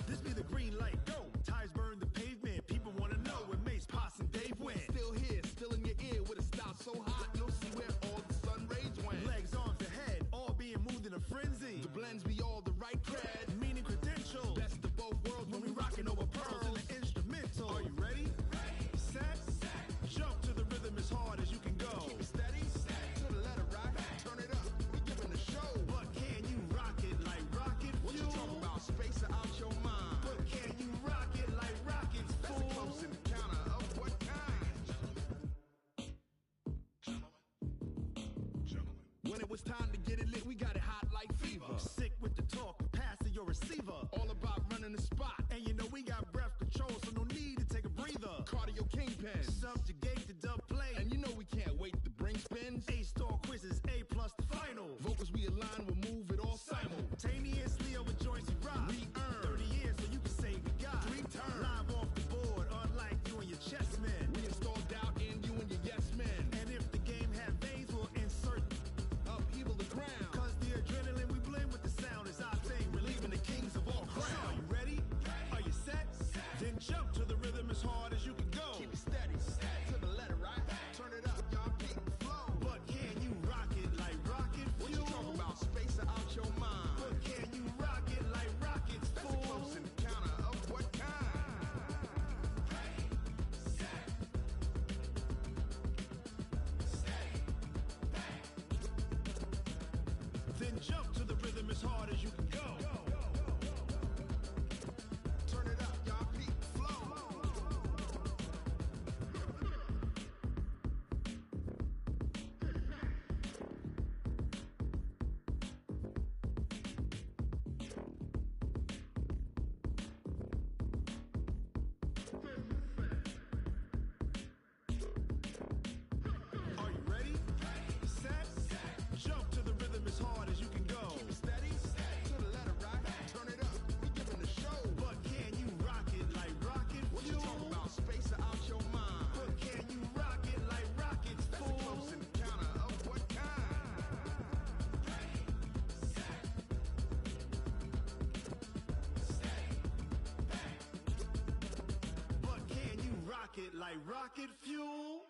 This be the green light, go. Tires burn the pavement. People wanna know when Mace, Potts, and Dave went. Still here, still in your ear with a style so hot, you'll see where all the sun rays went. Legs, arms, the head, all being moved in a frenzy. The blends be all the right cred, meaning credentials. Best of both worlds when we rockin' over pearls in the instrumental. Are you ready? Set, jump to the rhythm as hard as you can go. Keep it steady, to the letter right. Turn it up, we giving the show. But can you rock it like rocket fuel? What you talking about? Space out your mind. But can you rock it like rockets, fool? That's a close encounter of what kind? When it was time to get it lit, we got it hot like fever. Sick with the talk, pass to your receiver. All about running the spot. And you know we got breath control, so no need to take a breather. Cardio kingpin, subjugate the dub play. And you know we can't wait to bring spins. A-star quizzes, A+ the final. Vocals we align, we'll move it all simultaneously over joints we rock. We earn 30 years, so you can say we got 3 turns. Live off the board, unlike you and your chess men. We install doubt in you and your yes men. And if the game had veins, we'll insert upheaval the ground. Cause the adrenaline we blend with the sound is our thing, relieving the kings of all crowns. Are you ready? Are you set? Then jump to the rhythm as hard as you can go. Keep it steady, to the letter right. Turn it up, y'all keep the flow. But can you rock it like rocket fuel? What you talking about? Space out your mind. But can you rock it like rockets, fool? That's a close encounter of what kind? Then jump to the rhythm as hard as you can go. Turn it up, y'all keep the flow. Are you ready? Set, jump to the rhythm as hard as you can go. Keep it steady, to the letter right. Turn it up, we giving the show. But can you rock it like rocket fuel? What you talking about? Space out your mind. But can you rock it like rockets, fool? That's a close encounter of what kind? But can you rock it like rocket fuel?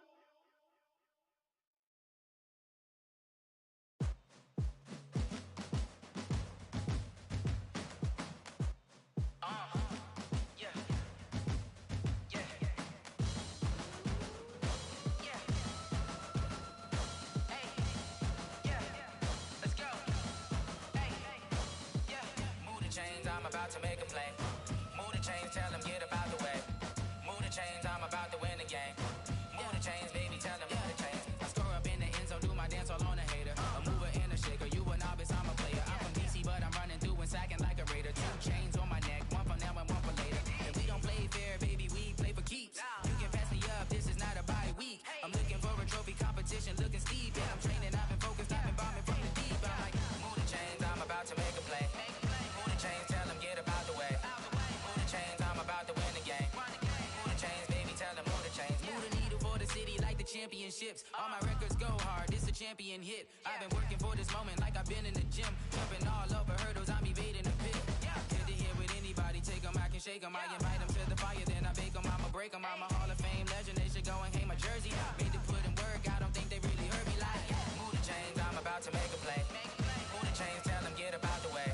Chains, I'm about to make a play. Move the chains, tell them get up out the way. Move the chains, I'm about to win the game. Move the chains, baby, tell them move the chains. I score up in the end zone, do my dance all on a hater. A mover and a shaker, you a novice, I'm a player. I'm from DC, but I'm running through and sacking like a raider. 2 chains on my neck, one for now and one for later. If we don't play fair, baby, we play for keeps. You can pass me up, this is not a bye week. I'm looking for a trophy competition, looking steep. Yeah, I'm training, I've been focused, I've been bombing from the deep. I'm like, move the chains, I'm about to make a play. Move the chains, tell them get up out the way. Move the chains, I'm about to win the game. Move the chains, baby, tell them move the chains. Move the needle for the city like the championships. All my records go hard, this a champion hit. I've been working for this moment like I've been in the gym. Jumping all over hurdles, I'm evading the pit. Good to hear with anybody, take them, I can shake them. I invite them to the fire, then I bake them, I'ma break them. I'm a Hall of Fame legend, they should go and hang my jersey. Made to put in work, I don't think they really heard me like. Move the chains, I'm about to make a play. Move the chains, tell them get up out the way.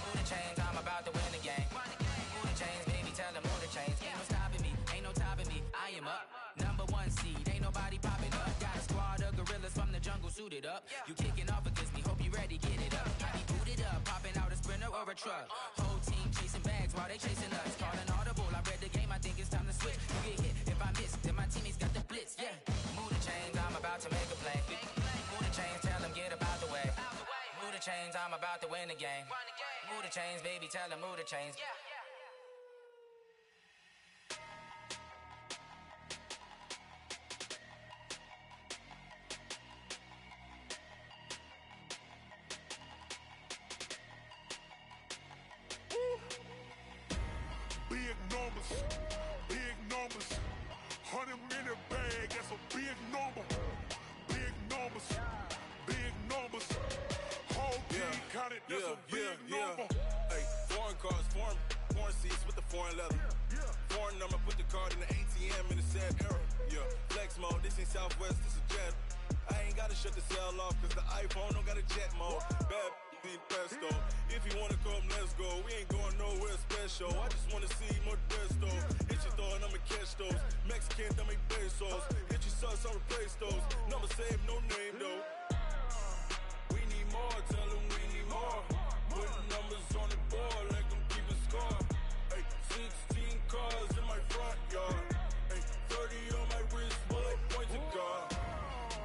Move the chains, I'm about to win the game. Move the chains, baby, tell them move the chains. Ain't no stopping me, ain't no topping me. I am up, number 1 seed, ain't nobody popping up. Got a squad of gorillas from the jungle suited up. You kicking off against me, hope you ready, get it up. I be booted up, popping out a sprinter or a truck. Whole team chasing bags while they chasing us. Calling audible, I read the game, I think it's time to switch. You get hit, if I miss, then my teammates got the blitz, yeah. Move the chains, I'm about to make a play. Move the chains, tell them get up out the way. Move the chains, I'm about to win the game. Move the chains, baby, tell them move the chains. foreign leather. Foreign number, put the card in the ATM in the sad era. Yeah, flex mode, this ain't Southwest, this is Jet. I ain't gotta shut the cell off, cause the iPhone don't got a jet mode. Bad need pesto. If you wanna come, let's go. We ain't going nowhere special. I just wanna see more desto. Hit your thought, I'ma catch those. Mexican, dummy pesos. Hit your sus, I'll replace those. Number save, no name though. We need more, tell them we need more. Putting numbers on the board, like them keep a score. Ay, 16 cars in my front yard. Ay, 30 on my wrist, bullet point to God.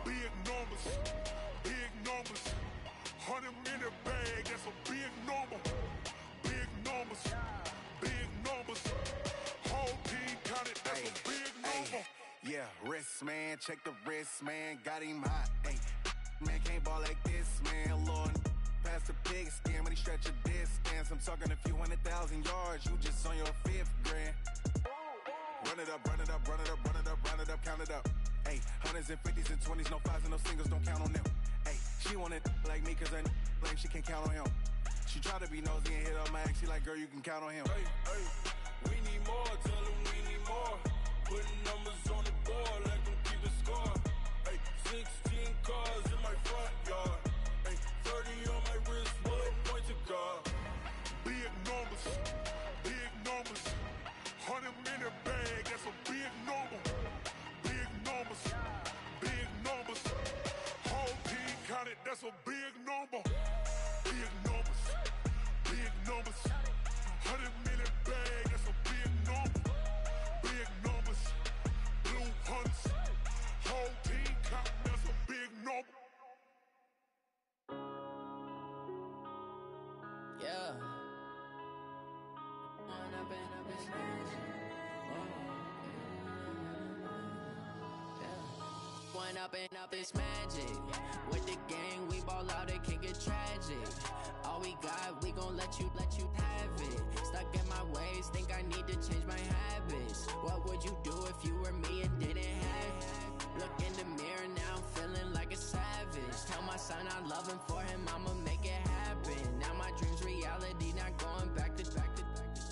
Big numbers, big numbers. 100 minute bag, that's a big number. Big numbers, big numbers. Whole team counted, that's a big number. Yeah, wrist man, check the wrist man, got him hot. Ay, man can't ball like this, man. Lord, pass the pig skin when he stretch a distance. I'm talking a few 100,000 yards, you just on your 5th grand. Run it up, run it up, run it up, run it up, run it up, count it up. Ay, hundreds and 50s and 20s, no 5s and no singles, don't count on them. Ay, she wanted like me cause I like she can count on him. She tried to be nosy and hit up my ex, she like, girl, you can count on him. Hey, hey, we need more, tell them we need more. Putting numbers on the board, like them keep a score. Hey, 16 cars in my front yard. Hey, 30 on my wrist, bullet point to God. Big numbers, big numbers. 100 minute bag, that's a big number. Big numbers, big numbers. Whole team counted, that's a big number. Big numbers, big numbers. 100 minute bag, that's a big number. Big numbers, blue hunts. Whole team counting, that's a big number. Yeah. One up and up is magic. With the gang, we ball out, it can get tragic. All we got, we gon' let you have it. Stuck in my ways, think I need to change my habits. What would you do if you were me and didn't have it? Look in the mirror now, I'm feeling like a savage. Tell my son I love him, for him I'ma make it happen. Now my dream's reality, not going back to.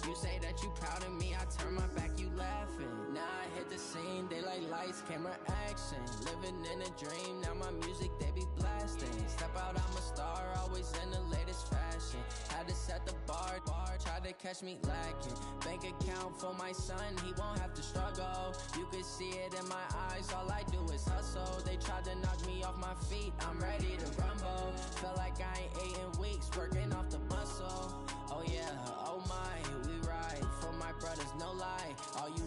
You say that you proud of me, I turn my back, you laughing. Now I hit the scene, they like lights, camera, action. Living in a dream, now my music, they be blasting. Step out, I'm a star, always in the latest fashion. Had to set the bar, tried to catch me lacking. Bank account for my son, he won't have to struggle. You can see it in my eyes, all I do is hustle. They tried to knock me off my feet, I'm ready to rumble. Feel like I ain't ate in weeks, working off the muscle. Oh yeah, oh my, we ride for my brothers, no lie. All you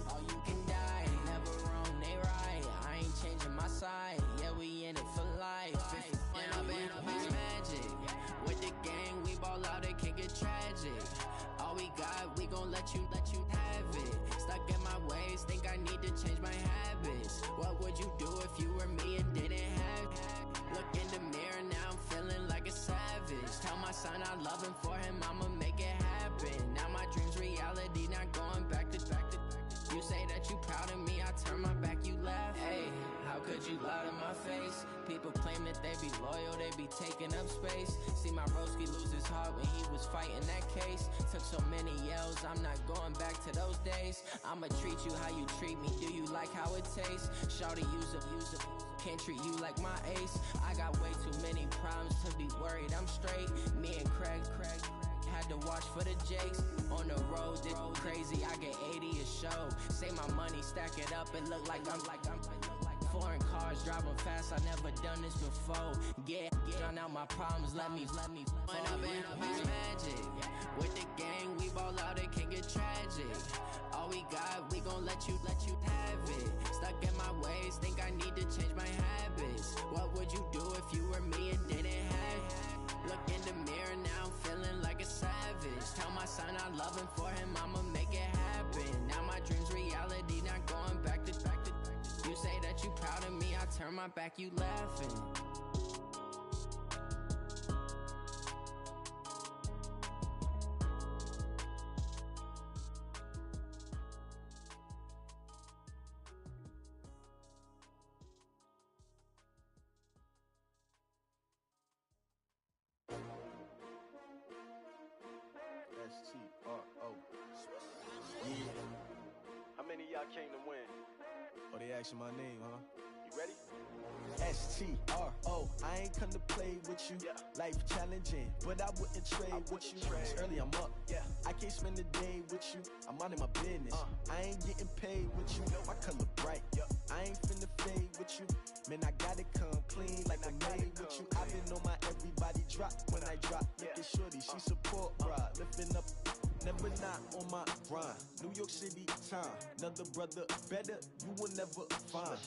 can die, never wrong, they right. I ain't changing my side, yeah, we in it for life. If up is magic. With the gang, we ball out, it can get tragic. All we got, we gon' let you have it. Stuck in my ways, think I need to change my habits. What would you do if you were me and didn't have it? Look in the mirror, now I'm feeling like a savage. Tell my son I love him, for him I'ma make it happen. Now my dream's reality, not going back to. You say that you proud of me, I turn my back, you laugh. Hey, how could you lie to my face? People claim that they be loyal, they be taking up space. See my broski lose his heart when he was fighting that case. Took so many yells, I'm not going back to those days. I'ma treat you how you treat me, do you like how it tastes? Shawty, use up, can't treat you like my ace. I got way too many problems to be worried, I'm straight. Me and Craig had to watch for the Jakes. On the road, this crazy, I get 80 a show. Say my money, stack it up, it look like I'm foreign cars, driving fast, I never done this before. Get on out my problems, let me One up and up is magic. With the gang, we ball out, it can get tragic. All we got, we gon' let you have it. Stuck in my ways, think I need to change my habits. What would you do if you were me and didn't have it? Look in the mirror, now I'm feeling like a savage. Tell my son I love him, for him I'ma make it happen. Now my dream's reality, not going back to. You say that you proud of me, I turn my back, you laughing. y'all came to win. Oh, they asking my name, huh? You ready? S-T-R-O, I ain't come to play with you. Yeah. Life challenging, but I wouldn't trade with you. It's early, I'm up. Yeah. I can't spend the day with you. I'm minding my business. I ain't getting paid with you. My color bright. I ain't finna fade with you. Man, I gotta come clean like I'm made with you. I've been on my everybody drop when I drop. Look at shorty, she support ride. Lifting up, never not on my grind. New York City time, another brother better, you will never find.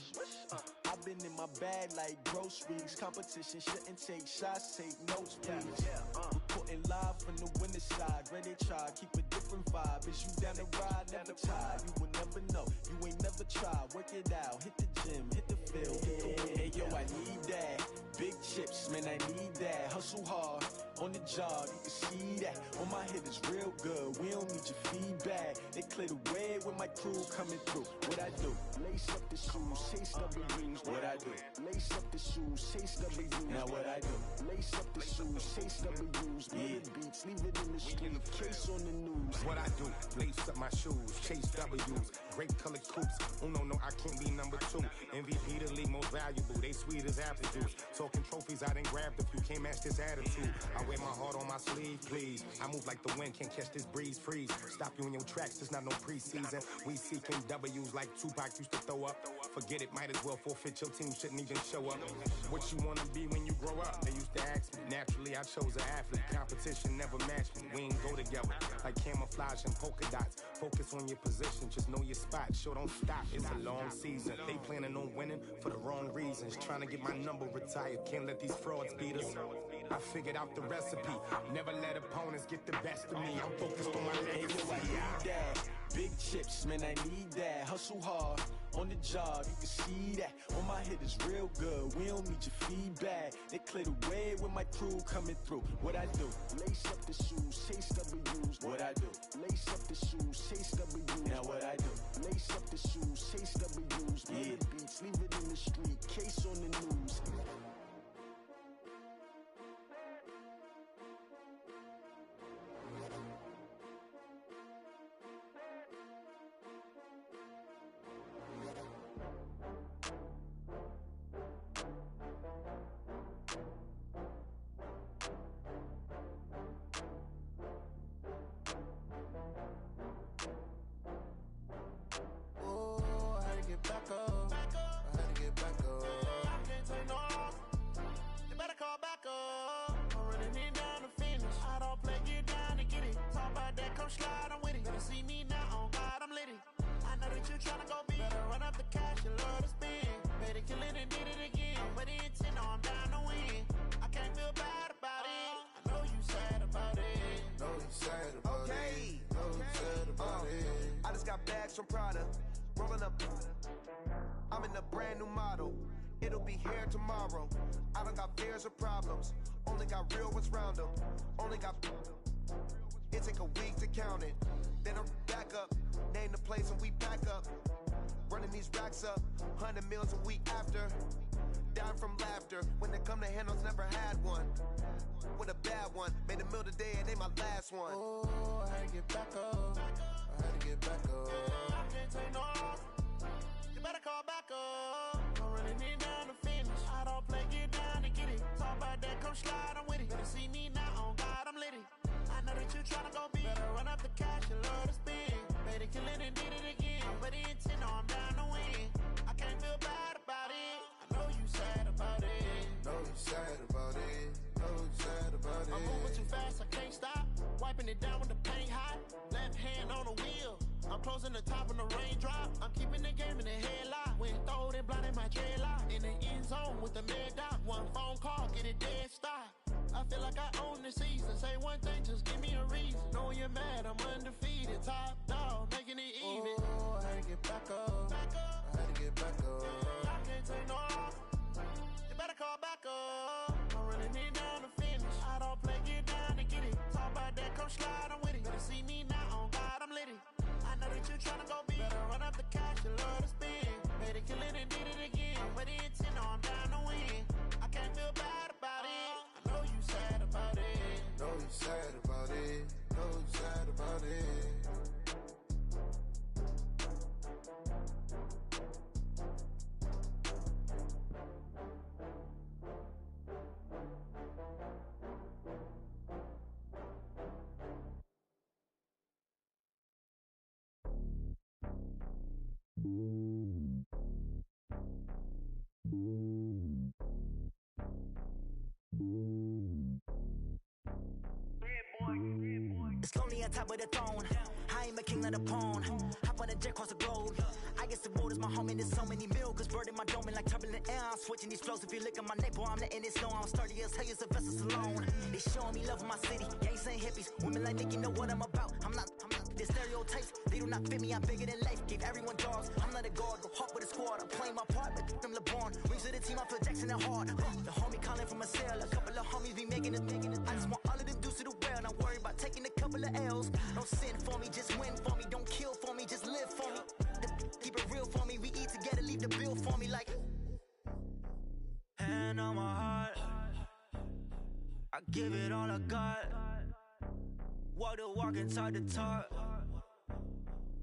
I've been in my bag like groceries. Competition shouldn't take shots, take notes, please. Reporting live from the winter side. Ready to try, keep a different vibe. Is you down the ride, never tired. You will never know, you ain't never tried. Work it out, hit the gym, hit the field, hit the wind. Hey yo, I need that. Big chips, man, I need that. Hustle hard, on the job, you can see that. On my hit is real good, we don't need your feedback. They clear the way with my crew coming through. What I do? Lace up the shoes, chase W's. What I do? Lace up the shoes, chase W's. Now what I do? Lace up the shoes, chase W's. Murder beats, leave it in the street, case on the news. What I do? Lace up my shoes, chase W's. Great colored coops. Oh no, I can't be number 2. MVP the league most valuable. They sweet as apple juice. Talking trophies, I done grabbed a few. Can't match this attitude. I wear my heart on my sleeve, please. I move like the wind, can't catch this breeze, freeze. Stop you in your tracks, it's not no preseason. We seeking W's like Tupac used to throw up. Forget it, might as well forfeit. Your team shouldn't even show up. What you wanna be when you grow up? They used to ask me. Naturally, I chose an athlete. Competition never matched me. We ain't go together like camouflage and polka dots. Focus on your position, just know your spot. Sure, don't stop. It's a long season. They planning on winning for the wrong reasons. Trying to get my number retired. Can't let these frauds beat us. I figured out the recipe. Never let opponents get the best of me. I'm focused on my legacy. I need that. Big chips, man, I need that. Hustle hard, on the job, you can see that. On my hit is real good, we don't need your feedback. They clear the way with my crew coming through. What I do? Lace up the shoes, chase W's. What I do? Lace up the shoes, chase W's. Now what I do? Lace up the shoes, chase W's. Murder beats, leave it in the street, case on the news. From Prada, rolling up. I'm in a brand new model. It'll be here tomorrow. I don't got fears or problems. Only got real ones round them. Only got. It take a week to count it. Then I'm back up. Name the place and we back up. Running these racks up. 100 meals a week after. Dying from laughter. When it come to handles, never had one. With a bad one. Made a meal today and ain't my last one. Oh, I had to get back up. I had to get back up. I can't take no loss. You better call back up. I'm running it down to finish. I don't play, get down to get it. Talk about that, come slide, I'm with it. Better see me now, on God, I'm litty. I know that you tryna go big. Better run up the cash, you love to spend. Made a killing and did it again. But the intent, no, I'm down to win. I can't feel bad about it. I know you sad about it. Know you sad about it. Know you sad about it. I'm moving too fast, I can't stop. Wiping it down with the paint hot. Left hand on the wheel. I'm closing the top when the raindrop. I'm keeping the game in the headlock. When throwed and blinded my dreadlock. In the end zone with the mad dot. One phone call, get it dead stop. I feel like I own the season. Say one thing, just give me a reason. Knowing you're mad, I'm undefeated. Top dog, making it even. Oh, I had to get back up. I had to get back up. I can't take no loss. You better call back up. I'm running it down to finish. I don't play, get down to get it. Talk about that, come slide, I'm with it. Better see me now, on God, I'm litty. I know that you tryna go big. Better run up the cash, you love to spend. Made a killing and did it again. But the intent, no, I'm down to win. I can't feel bad about it. I know you sad about it. Know you sad about it. Know you sad about it. It's lonely on top of the throne. I ain't a king of the pawn. Hop on a jet across the globe. I guess the world is my home and there's so many milkers burning my dome and like turbulent air. I'm switching these flows. If you look at my neck, boy, I'm letting it slow. I'm sturdy as hell, as a vessel alone. They showing me love in my city. Gang saying hippies. Women like Nicki know what I'm about. I'm not the stereotypes. They do not fit me. I'm bigger than life. Gave everyone dogs. I'm not a guard. Go hard with a squad. I'm playing my part, but them LeBron. Rings to the team. I feel Jackson and hard. The homie calling from a cell. A couple of homies be making it. I just want all of them dudes to the well. Not worry about taking a couple of L's. Don't sin for me, just win for me. Don't kill for me, just live for me. Keep it real for me. We eat together, leave the bill for me like. Hand on my heart, I give it all I got. Walk the walk and talk the talk.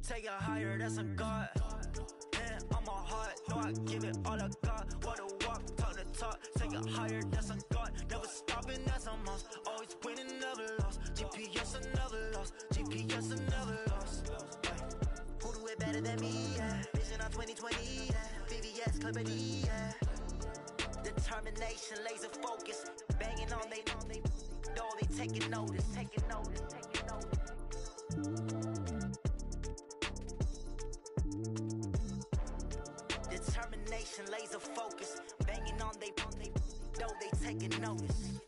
Take it higher, that's a God. Hand on my heart, no, I give it all I got. Walk the walk, talk the talk. Take it higher, that's a God. Never stopping, that's a must. Always winning, never lost. GPS, I never lost. GPS, I never lost. Who do it better than me? Yeah. Vision on 2020. Yeah. VVS, Clippity. Yeah. Determination, laser focus. Banging on they door, they taking notice. Taking notice. Taking notice. Determination, laser focus. Banging on they door, they taking notice.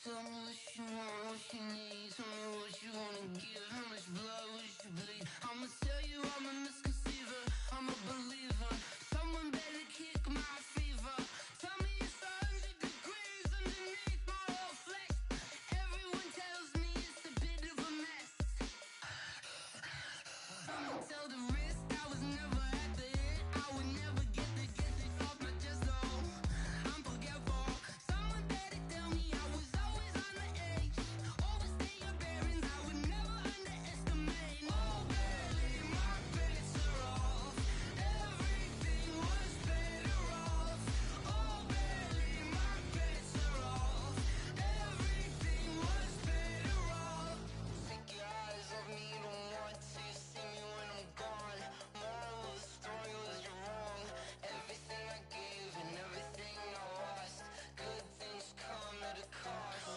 Tell me what you want, what you need. Tell me what you wanna give. How much blood would you bleed? I'ma tell you I'm a misconceiver. I'm a believer. Someone better kick my fever. Tell me it's 100 degrees underneath my whole flesh. Everyone tells me it's a bit of a mess. I'ma tell the risk I was never at the hit. I would never get it off my chest though. I'm forgetful. Someone better tell me I was always on the edge. Overstay your bearings, I would never underestimate. Oh, barely, my bets are off. Everything was better off. Oh, barely, my bets are off. Everything was better off. Take your eyes off me, you don't want to see me when I'm gone. Moral of the story was you're wrong. Everything I gave and everything I lost. Good things come at a cost.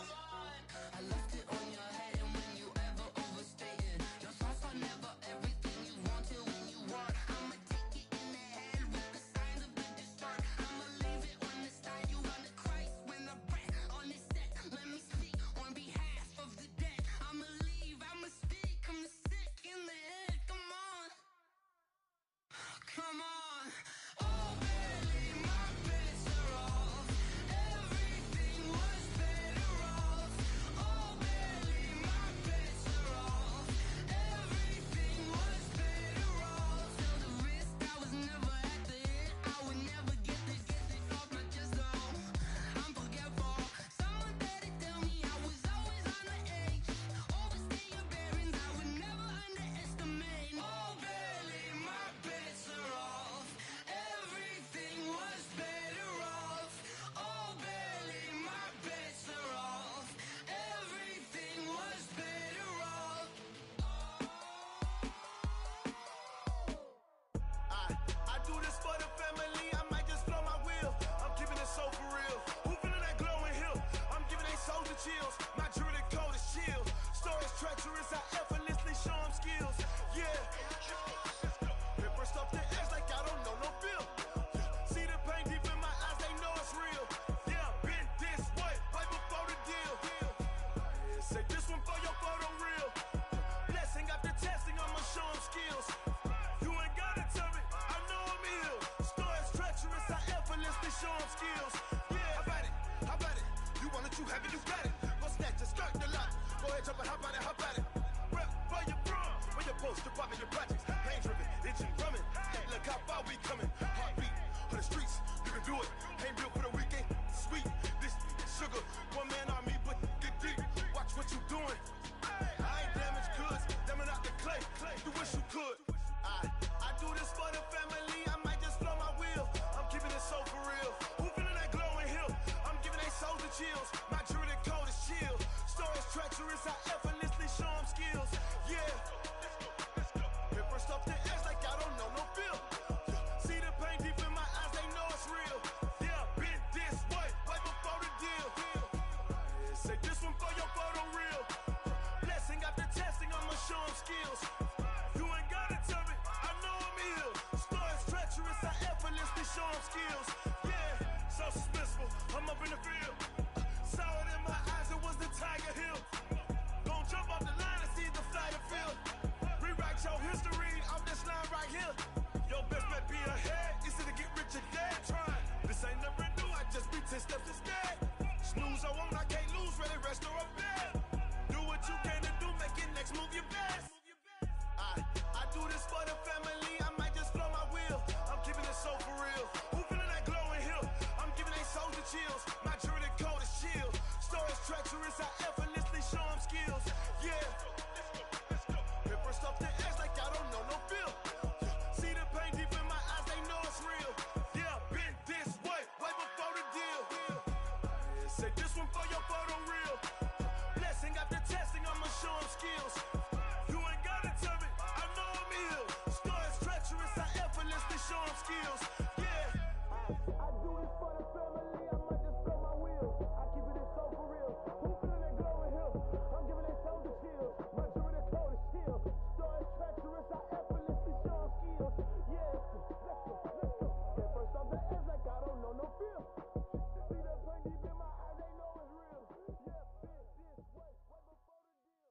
I left it on your head, and when you ever overstay it, your thoughts are never everything you wanted when you want. I'ma take it in the head with the signs of the distort. I'ma leave it on the side. You run the Christ when the breath on this set. Let me speak on behalf of the dead. I'ma leave, I'ma speak. I'm the sick in the head. Come on, come on. Oh, barely, my bets are off. Everything was better off. Oh, barely, my bets are off. Everything was better off. Tell the risk I was never at the hit. I would never get it off my chest though. I'm forgetful. Someone better tell me I was always on the edge. Overstay your bearings, I would never underestimate. Oh, barely, my bets are off. Everything was better off. Oh, barely, my bets are off. Everything was better off. I do this for the family, I might just blow my wheel. I'm keeping it so for real. Who feeling that glowing hill? I'm giving they souls the chills. My jewelry code is chill. Stories treacherous, I effortlessly show them skills. Yeah. Paper stuff the edge like I don't know no bill. See the pain deep in my eyes, they know it's real. Yeah, been this way, right before the deal. Say this one for your photo reel. Blessing after testing, I'ma show them skills. You ain't gotta tell me, I know I'm ill. Stories treacherous, I effortlessly show them skills. Yeah, how about it? How about it? You want it, you have it, you got it. Go snatch it, skirt the lot. Go ahead, jump it, how about it? How about it? Rep where you from, where you post, you're popping your projects. Pain driven, itching, drumming. Hey, look how far we coming. Heartbeat on the streets, you can do it. Ain't built for the weekend, sweet. This sugar, one man army, but get deep. Watch what you doing. I ain't damaged goods, them are not the clay. You wish you could. I do this for the family, I might just blow my wheel. I'm keeping it so for real. Who feeling that glowing hill? I'm giving they souls the chills. My jewelry code is chill. Stories treacherous, I effortlessly show them skills. Yeah. Paper stuff the edge like I don't know no bill. See the pain deep in my eyes, they know it's real. Yeah, been this way, right before the deal. Say this one for your photo reel. Blessing after testing, I'ma show him skills. You ain't gotta tell me, I know I'm ill. Stories treacherous, I effortlessly show him skills. Yeah, so suspenseful, I'm up in the field. Saw it in my eyes, it was the Tiger Hill. Gon' jump off the line and see the flight of field. Rewrite your history off this line right here. Your best bet be ahead, easy to get rich or dead trying. This ain't never new, I just be 10 steps instead. Snooze, I won't, I can't lose, ready, rest or a bed. Do what you can to do, make it next move your best. I do this for the family, I might just flow my wheel. I'm keeping it so for real. Who feeling that glowing hill? I'm giving they soldier chills. My jewelry coat is chill. Stories treacherous, I effortlessly show them skills. Yeah. Paper stuff the edge like I don't know no feel. See the pain deep in my eyes, they know it's real. Yeah, been this way before the deal. Say this one for your photo reel. Blessing after testing, I'ma show them skills. You ain't gotta tell me, I know I'm ill. Stories treacherous, I effortlessly show them skills. Yeah. I do this for the family, I might just blow my wheel. I keep it so for real. Who feeling that glowing hill? I'm giving they soldier chills. My jewelry coat is chill. Stories treacherous, I effortlessly show them skills. Yeah. Let's go. Get first off the edge like I don't know no feel. See that pain deep in my eyes, they know it's real. Yeah, been this way before the deal.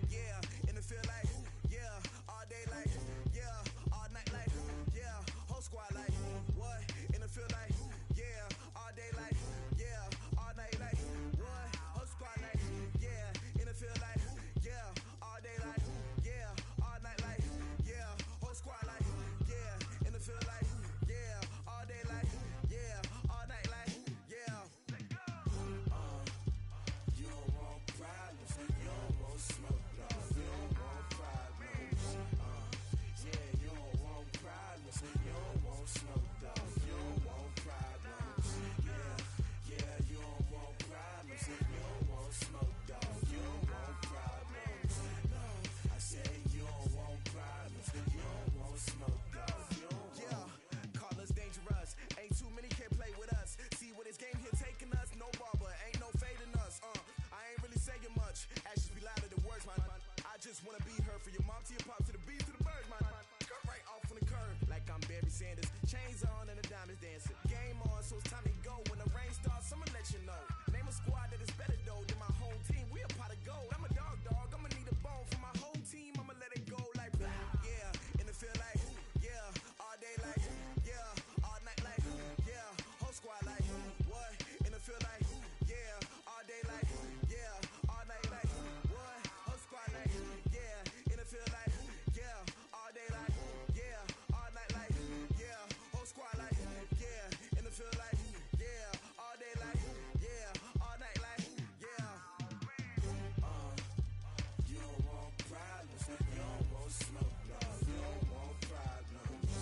Yeah, and it feel like, yeah, all day like, yeah, all night like, yeah, whole squad like, what? And it feel like, yeah, all day like, yeah, all night like, what? Whole squad like, yeah, and it feel like, yeah, all day like, yeah, all night like, yeah, whole squad like, yeah, and it feel like, yeah, all day like, yeah, all night like, yeah. You don't want problems, you don't want smoke, dog. You don't want problems. Yeah, you don't want problems, you don't want smoke, dog. You don't want problems. Yeah, you don't want problems, you don't want smoke, dog. You don't want problems. No, I say you don't want problems, you don't want smoke, dog. You don't want. Yeah, call us dangerous. Ain't too many can play with us. See what this game here taking us. No barber, ain't no fading us. I ain't really saying much. Actions be louder than words, man. I just wanna be heard from your mom to your pop to the beat to the birds, man. Cut right off on the curve like I'm Barry Sanders. Chains on and the diamonds dancing. Game on, so it's time to go. When the rain starts, I'ma let you know. Name a squad that is better though than my whole team. We a pot of gold. I'm a dog. I'ma need a bone for my whole team. I'ma let it go like, yeah, and it feel like, yeah, all day like, yeah, all night like, yeah, whole squad like, what? And it feel like, yeah, all day like, yeah, all night like, what? Whole squad like, yeah, and it feel like, yeah, all day like, yeah, all night like, yeah, whole squad like, yeah, and it feel like, yeah, all day like, yeah, all night like, yeah. You don't want problems, you don't want smoke, dog. You don't want problems.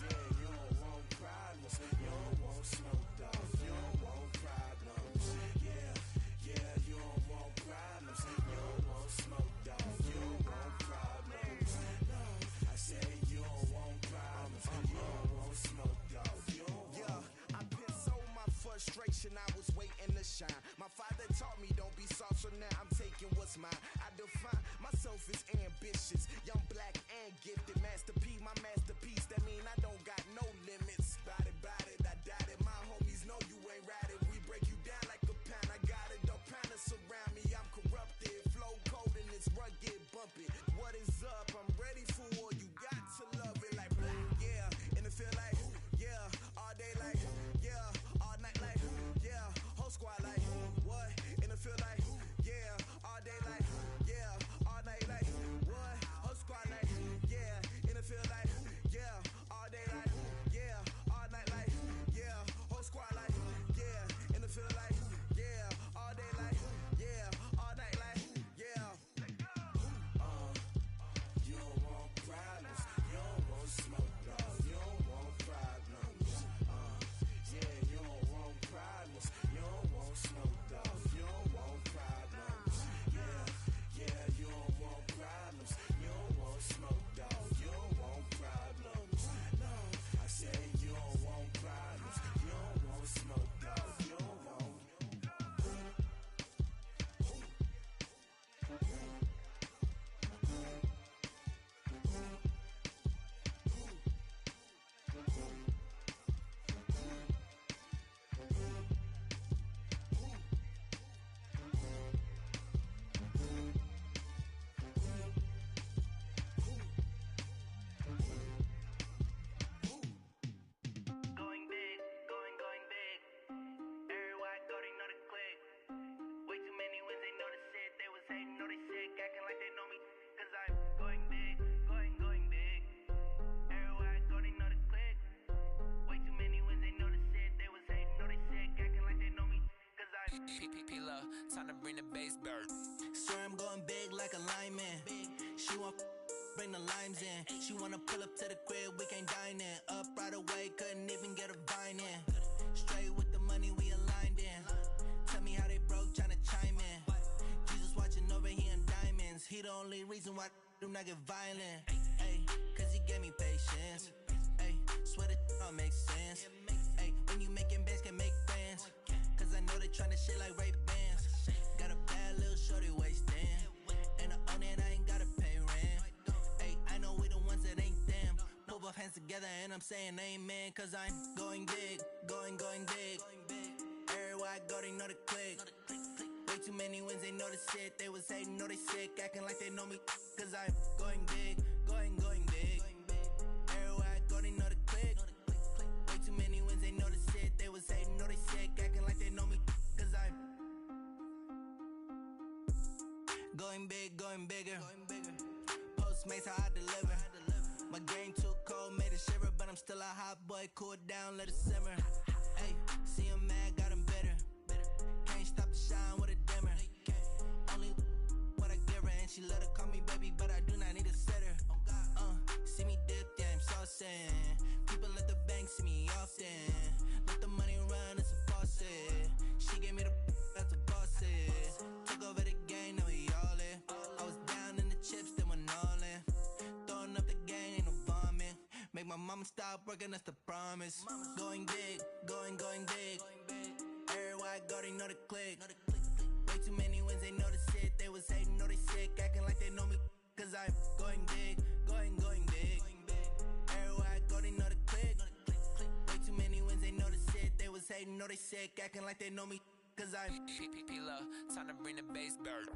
Yeah, you don't want problems, you don't want smoke, dog. You don't want problems. Yeah, you don't want problems, you don't want smoke, dog. You don't want problems. No, I say you don't want problems, you don't want smoke, dog. You don't want. Yeah, I pissed so my frustration, I was waiting to shine. My father taught me don't be soft, so now I'm taking what's mine. I define myself as ambitious, young, black, and gifted. Master P, my masterpiece, that mean I don't got no limits. Bout it, I doubt it. My homies know you ain't ratted. We break you down like a pound. I got it, don't pound us around me. I'm corrupted, flow cold and it's rugged, bumpy. What is up? I'm ready for war. You got to love it like black, yeah, and it feel like, yeah, all day like, yeah, all night like, yeah, whole squad like, what? And it feel like, yeah, all day like, yeah, all night like, what? Love, time to bring the bass bird. Swear I'm going big like a lineman. She want bring the limes in. She wanna pull up to the crib, we can't dine in. Up right away, couldn't even get a vine in. Straight with the money we aligned in. Tell me how they broke, tryna chime in. Jesus watching over here in diamonds. He the only reason why I do not get violent. Ay, cause he gave me patience. Ay, swear that all makes sense. Ay, when you making bands can make friends. Cause I know they tryna shit like Ray Bans. Got a bad little shorty wasting. And I own it, I ain't gotta pay rent. Ay, I know we the ones that ain't them. Put both hands together and I'm saying amen. Cause I'm going big, going big. Everywhere I go, they know the click. Way too many wins, they know the shit. They was hating, know they sick, acting like they know me. Cause I'm going big, going big. Everywhere I go, they know the click. Way too many wins, they know the shit. They was hating, know they sick, acting like they know me. Cause I'm going big, going bigger. Postmates, how I deliver. My game too cold, made it shiver. But I'm still a hot boy, cool it down, let it simmer. Hey, see him mad, got him bitter. Can't stop the shine with a dimmer. Only what I give her, and she let her call me baby, but I do not need a sitter. See me dip, yeah, I'm saucing. People at the bank see me often. Let the money run, it's a faucet. She gave me the that's a boss it. Took over the game, now we all in. I was down in the chips, then went all in. Throwing up the gang, ain't no vomit. Make my mama stop working, that's the promise. Going big, going big. Everywhere I go, they know the click. Way too many wins, they know the shit. They was hating, know they sick, acting like they know me. Cause I'm going big, going big. Everywhere I go, they know the click. Way too many wins, they know the shit. They was hating, know they sick, acting like they know me. Cause I'm Love, time to bring the bass bird.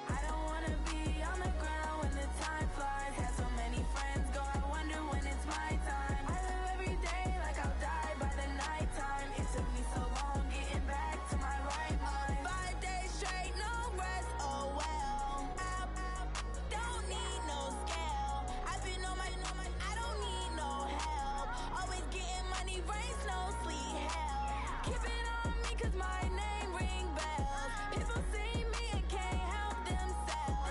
I don't wanna be on the ground when the time flies. Had so many friends go, I wonder when it's my time. I live every day like I'll die by the nighttime. It took me so long getting back to my right mind. 5 days straight, no rest, oh well. I don't need no scale. I've been on my, I don't need no help. Always getting money, rain, snow, sleet, hell. Keep it on me cause my name ring bells. People see me and can't help themselves.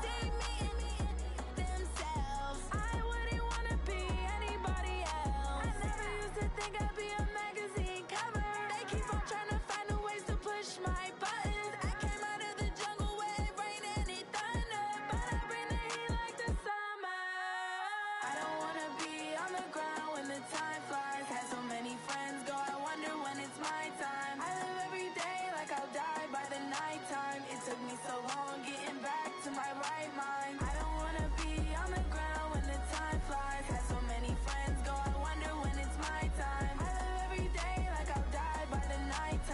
See me and themselves. I wouldn't wanna be anybody else. I never used to think I'd be a magazine cover. They keep on trying to find a ways to push my buttons. I came out of the jungle where it rained and it thunder, but I bring the heat like the summer. I don't wanna be on the ground when the time flies. Had so many friends go, I wonder when it's my time. I live every day like I'll die by the nighttime. It took me so long getting back to my right mind. I don't wanna be on the ground when the time flies. Had so many friends go, I wonder when it's my time. I live every day like I'll die by the nighttime.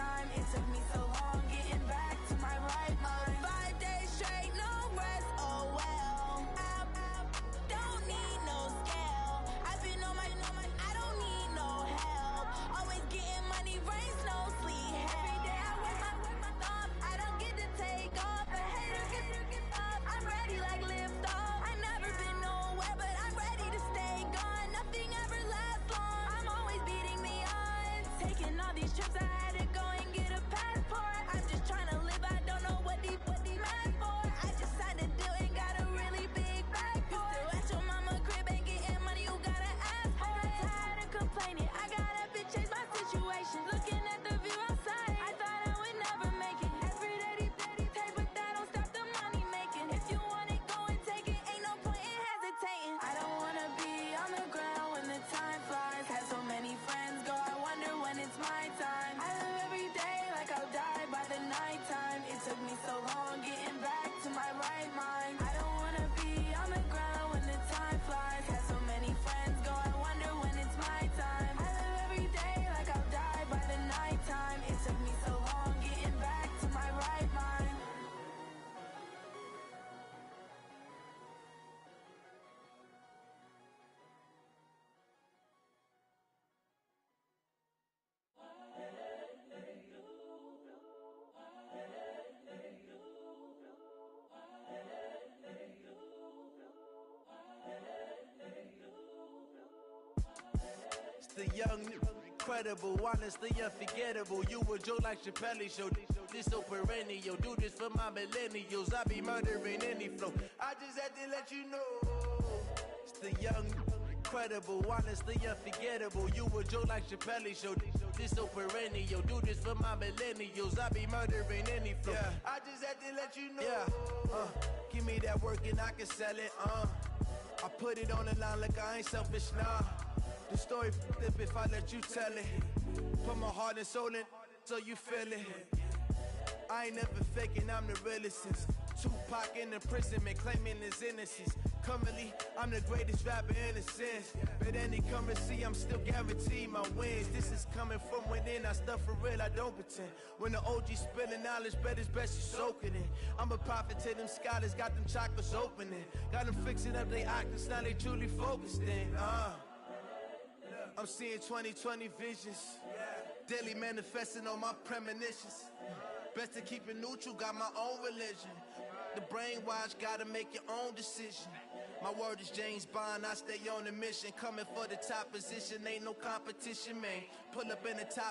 The young, incredible, honestly unforgettable. You a joke like Chappelle show. This so perennial. Do this for my millennials. I be murdering any flow. I just had to let you know. It's the young, incredible, honestly unforgettable. You a joke like Chappelle show. This so perennial. Do this for my millennials. I be murdering any flow. Yeah. I just had to let you know. Yeah. Give me that work and I can sell it. I put it on the line like I ain't selfish, nah. The story flip if I let you tell it. Put my heart and soul in so you feel it. I ain't never faking, I'm the realest since Tupac in imprisonment, claiming his innocence. Currently, I'm the greatest rapper in a sense. But any currency, I'm still guaranteed my wins. This is coming from within, I stuff for real, I don't pretend. When the OG spilling knowledge, bet it's best you soak it in. I'm a prophet to them scholars, got them chakras opening. Got them fixing up they octaves, now they truly focused in. I'm seeing 2020 visions. Daily manifesting on my premonitions. Best to keep it neutral, got my own religion. The brainwash, gotta make your own decision. My word is James Bond, I stay on a mission. Coming for the top position, ain't no competition, man. Pull up in the top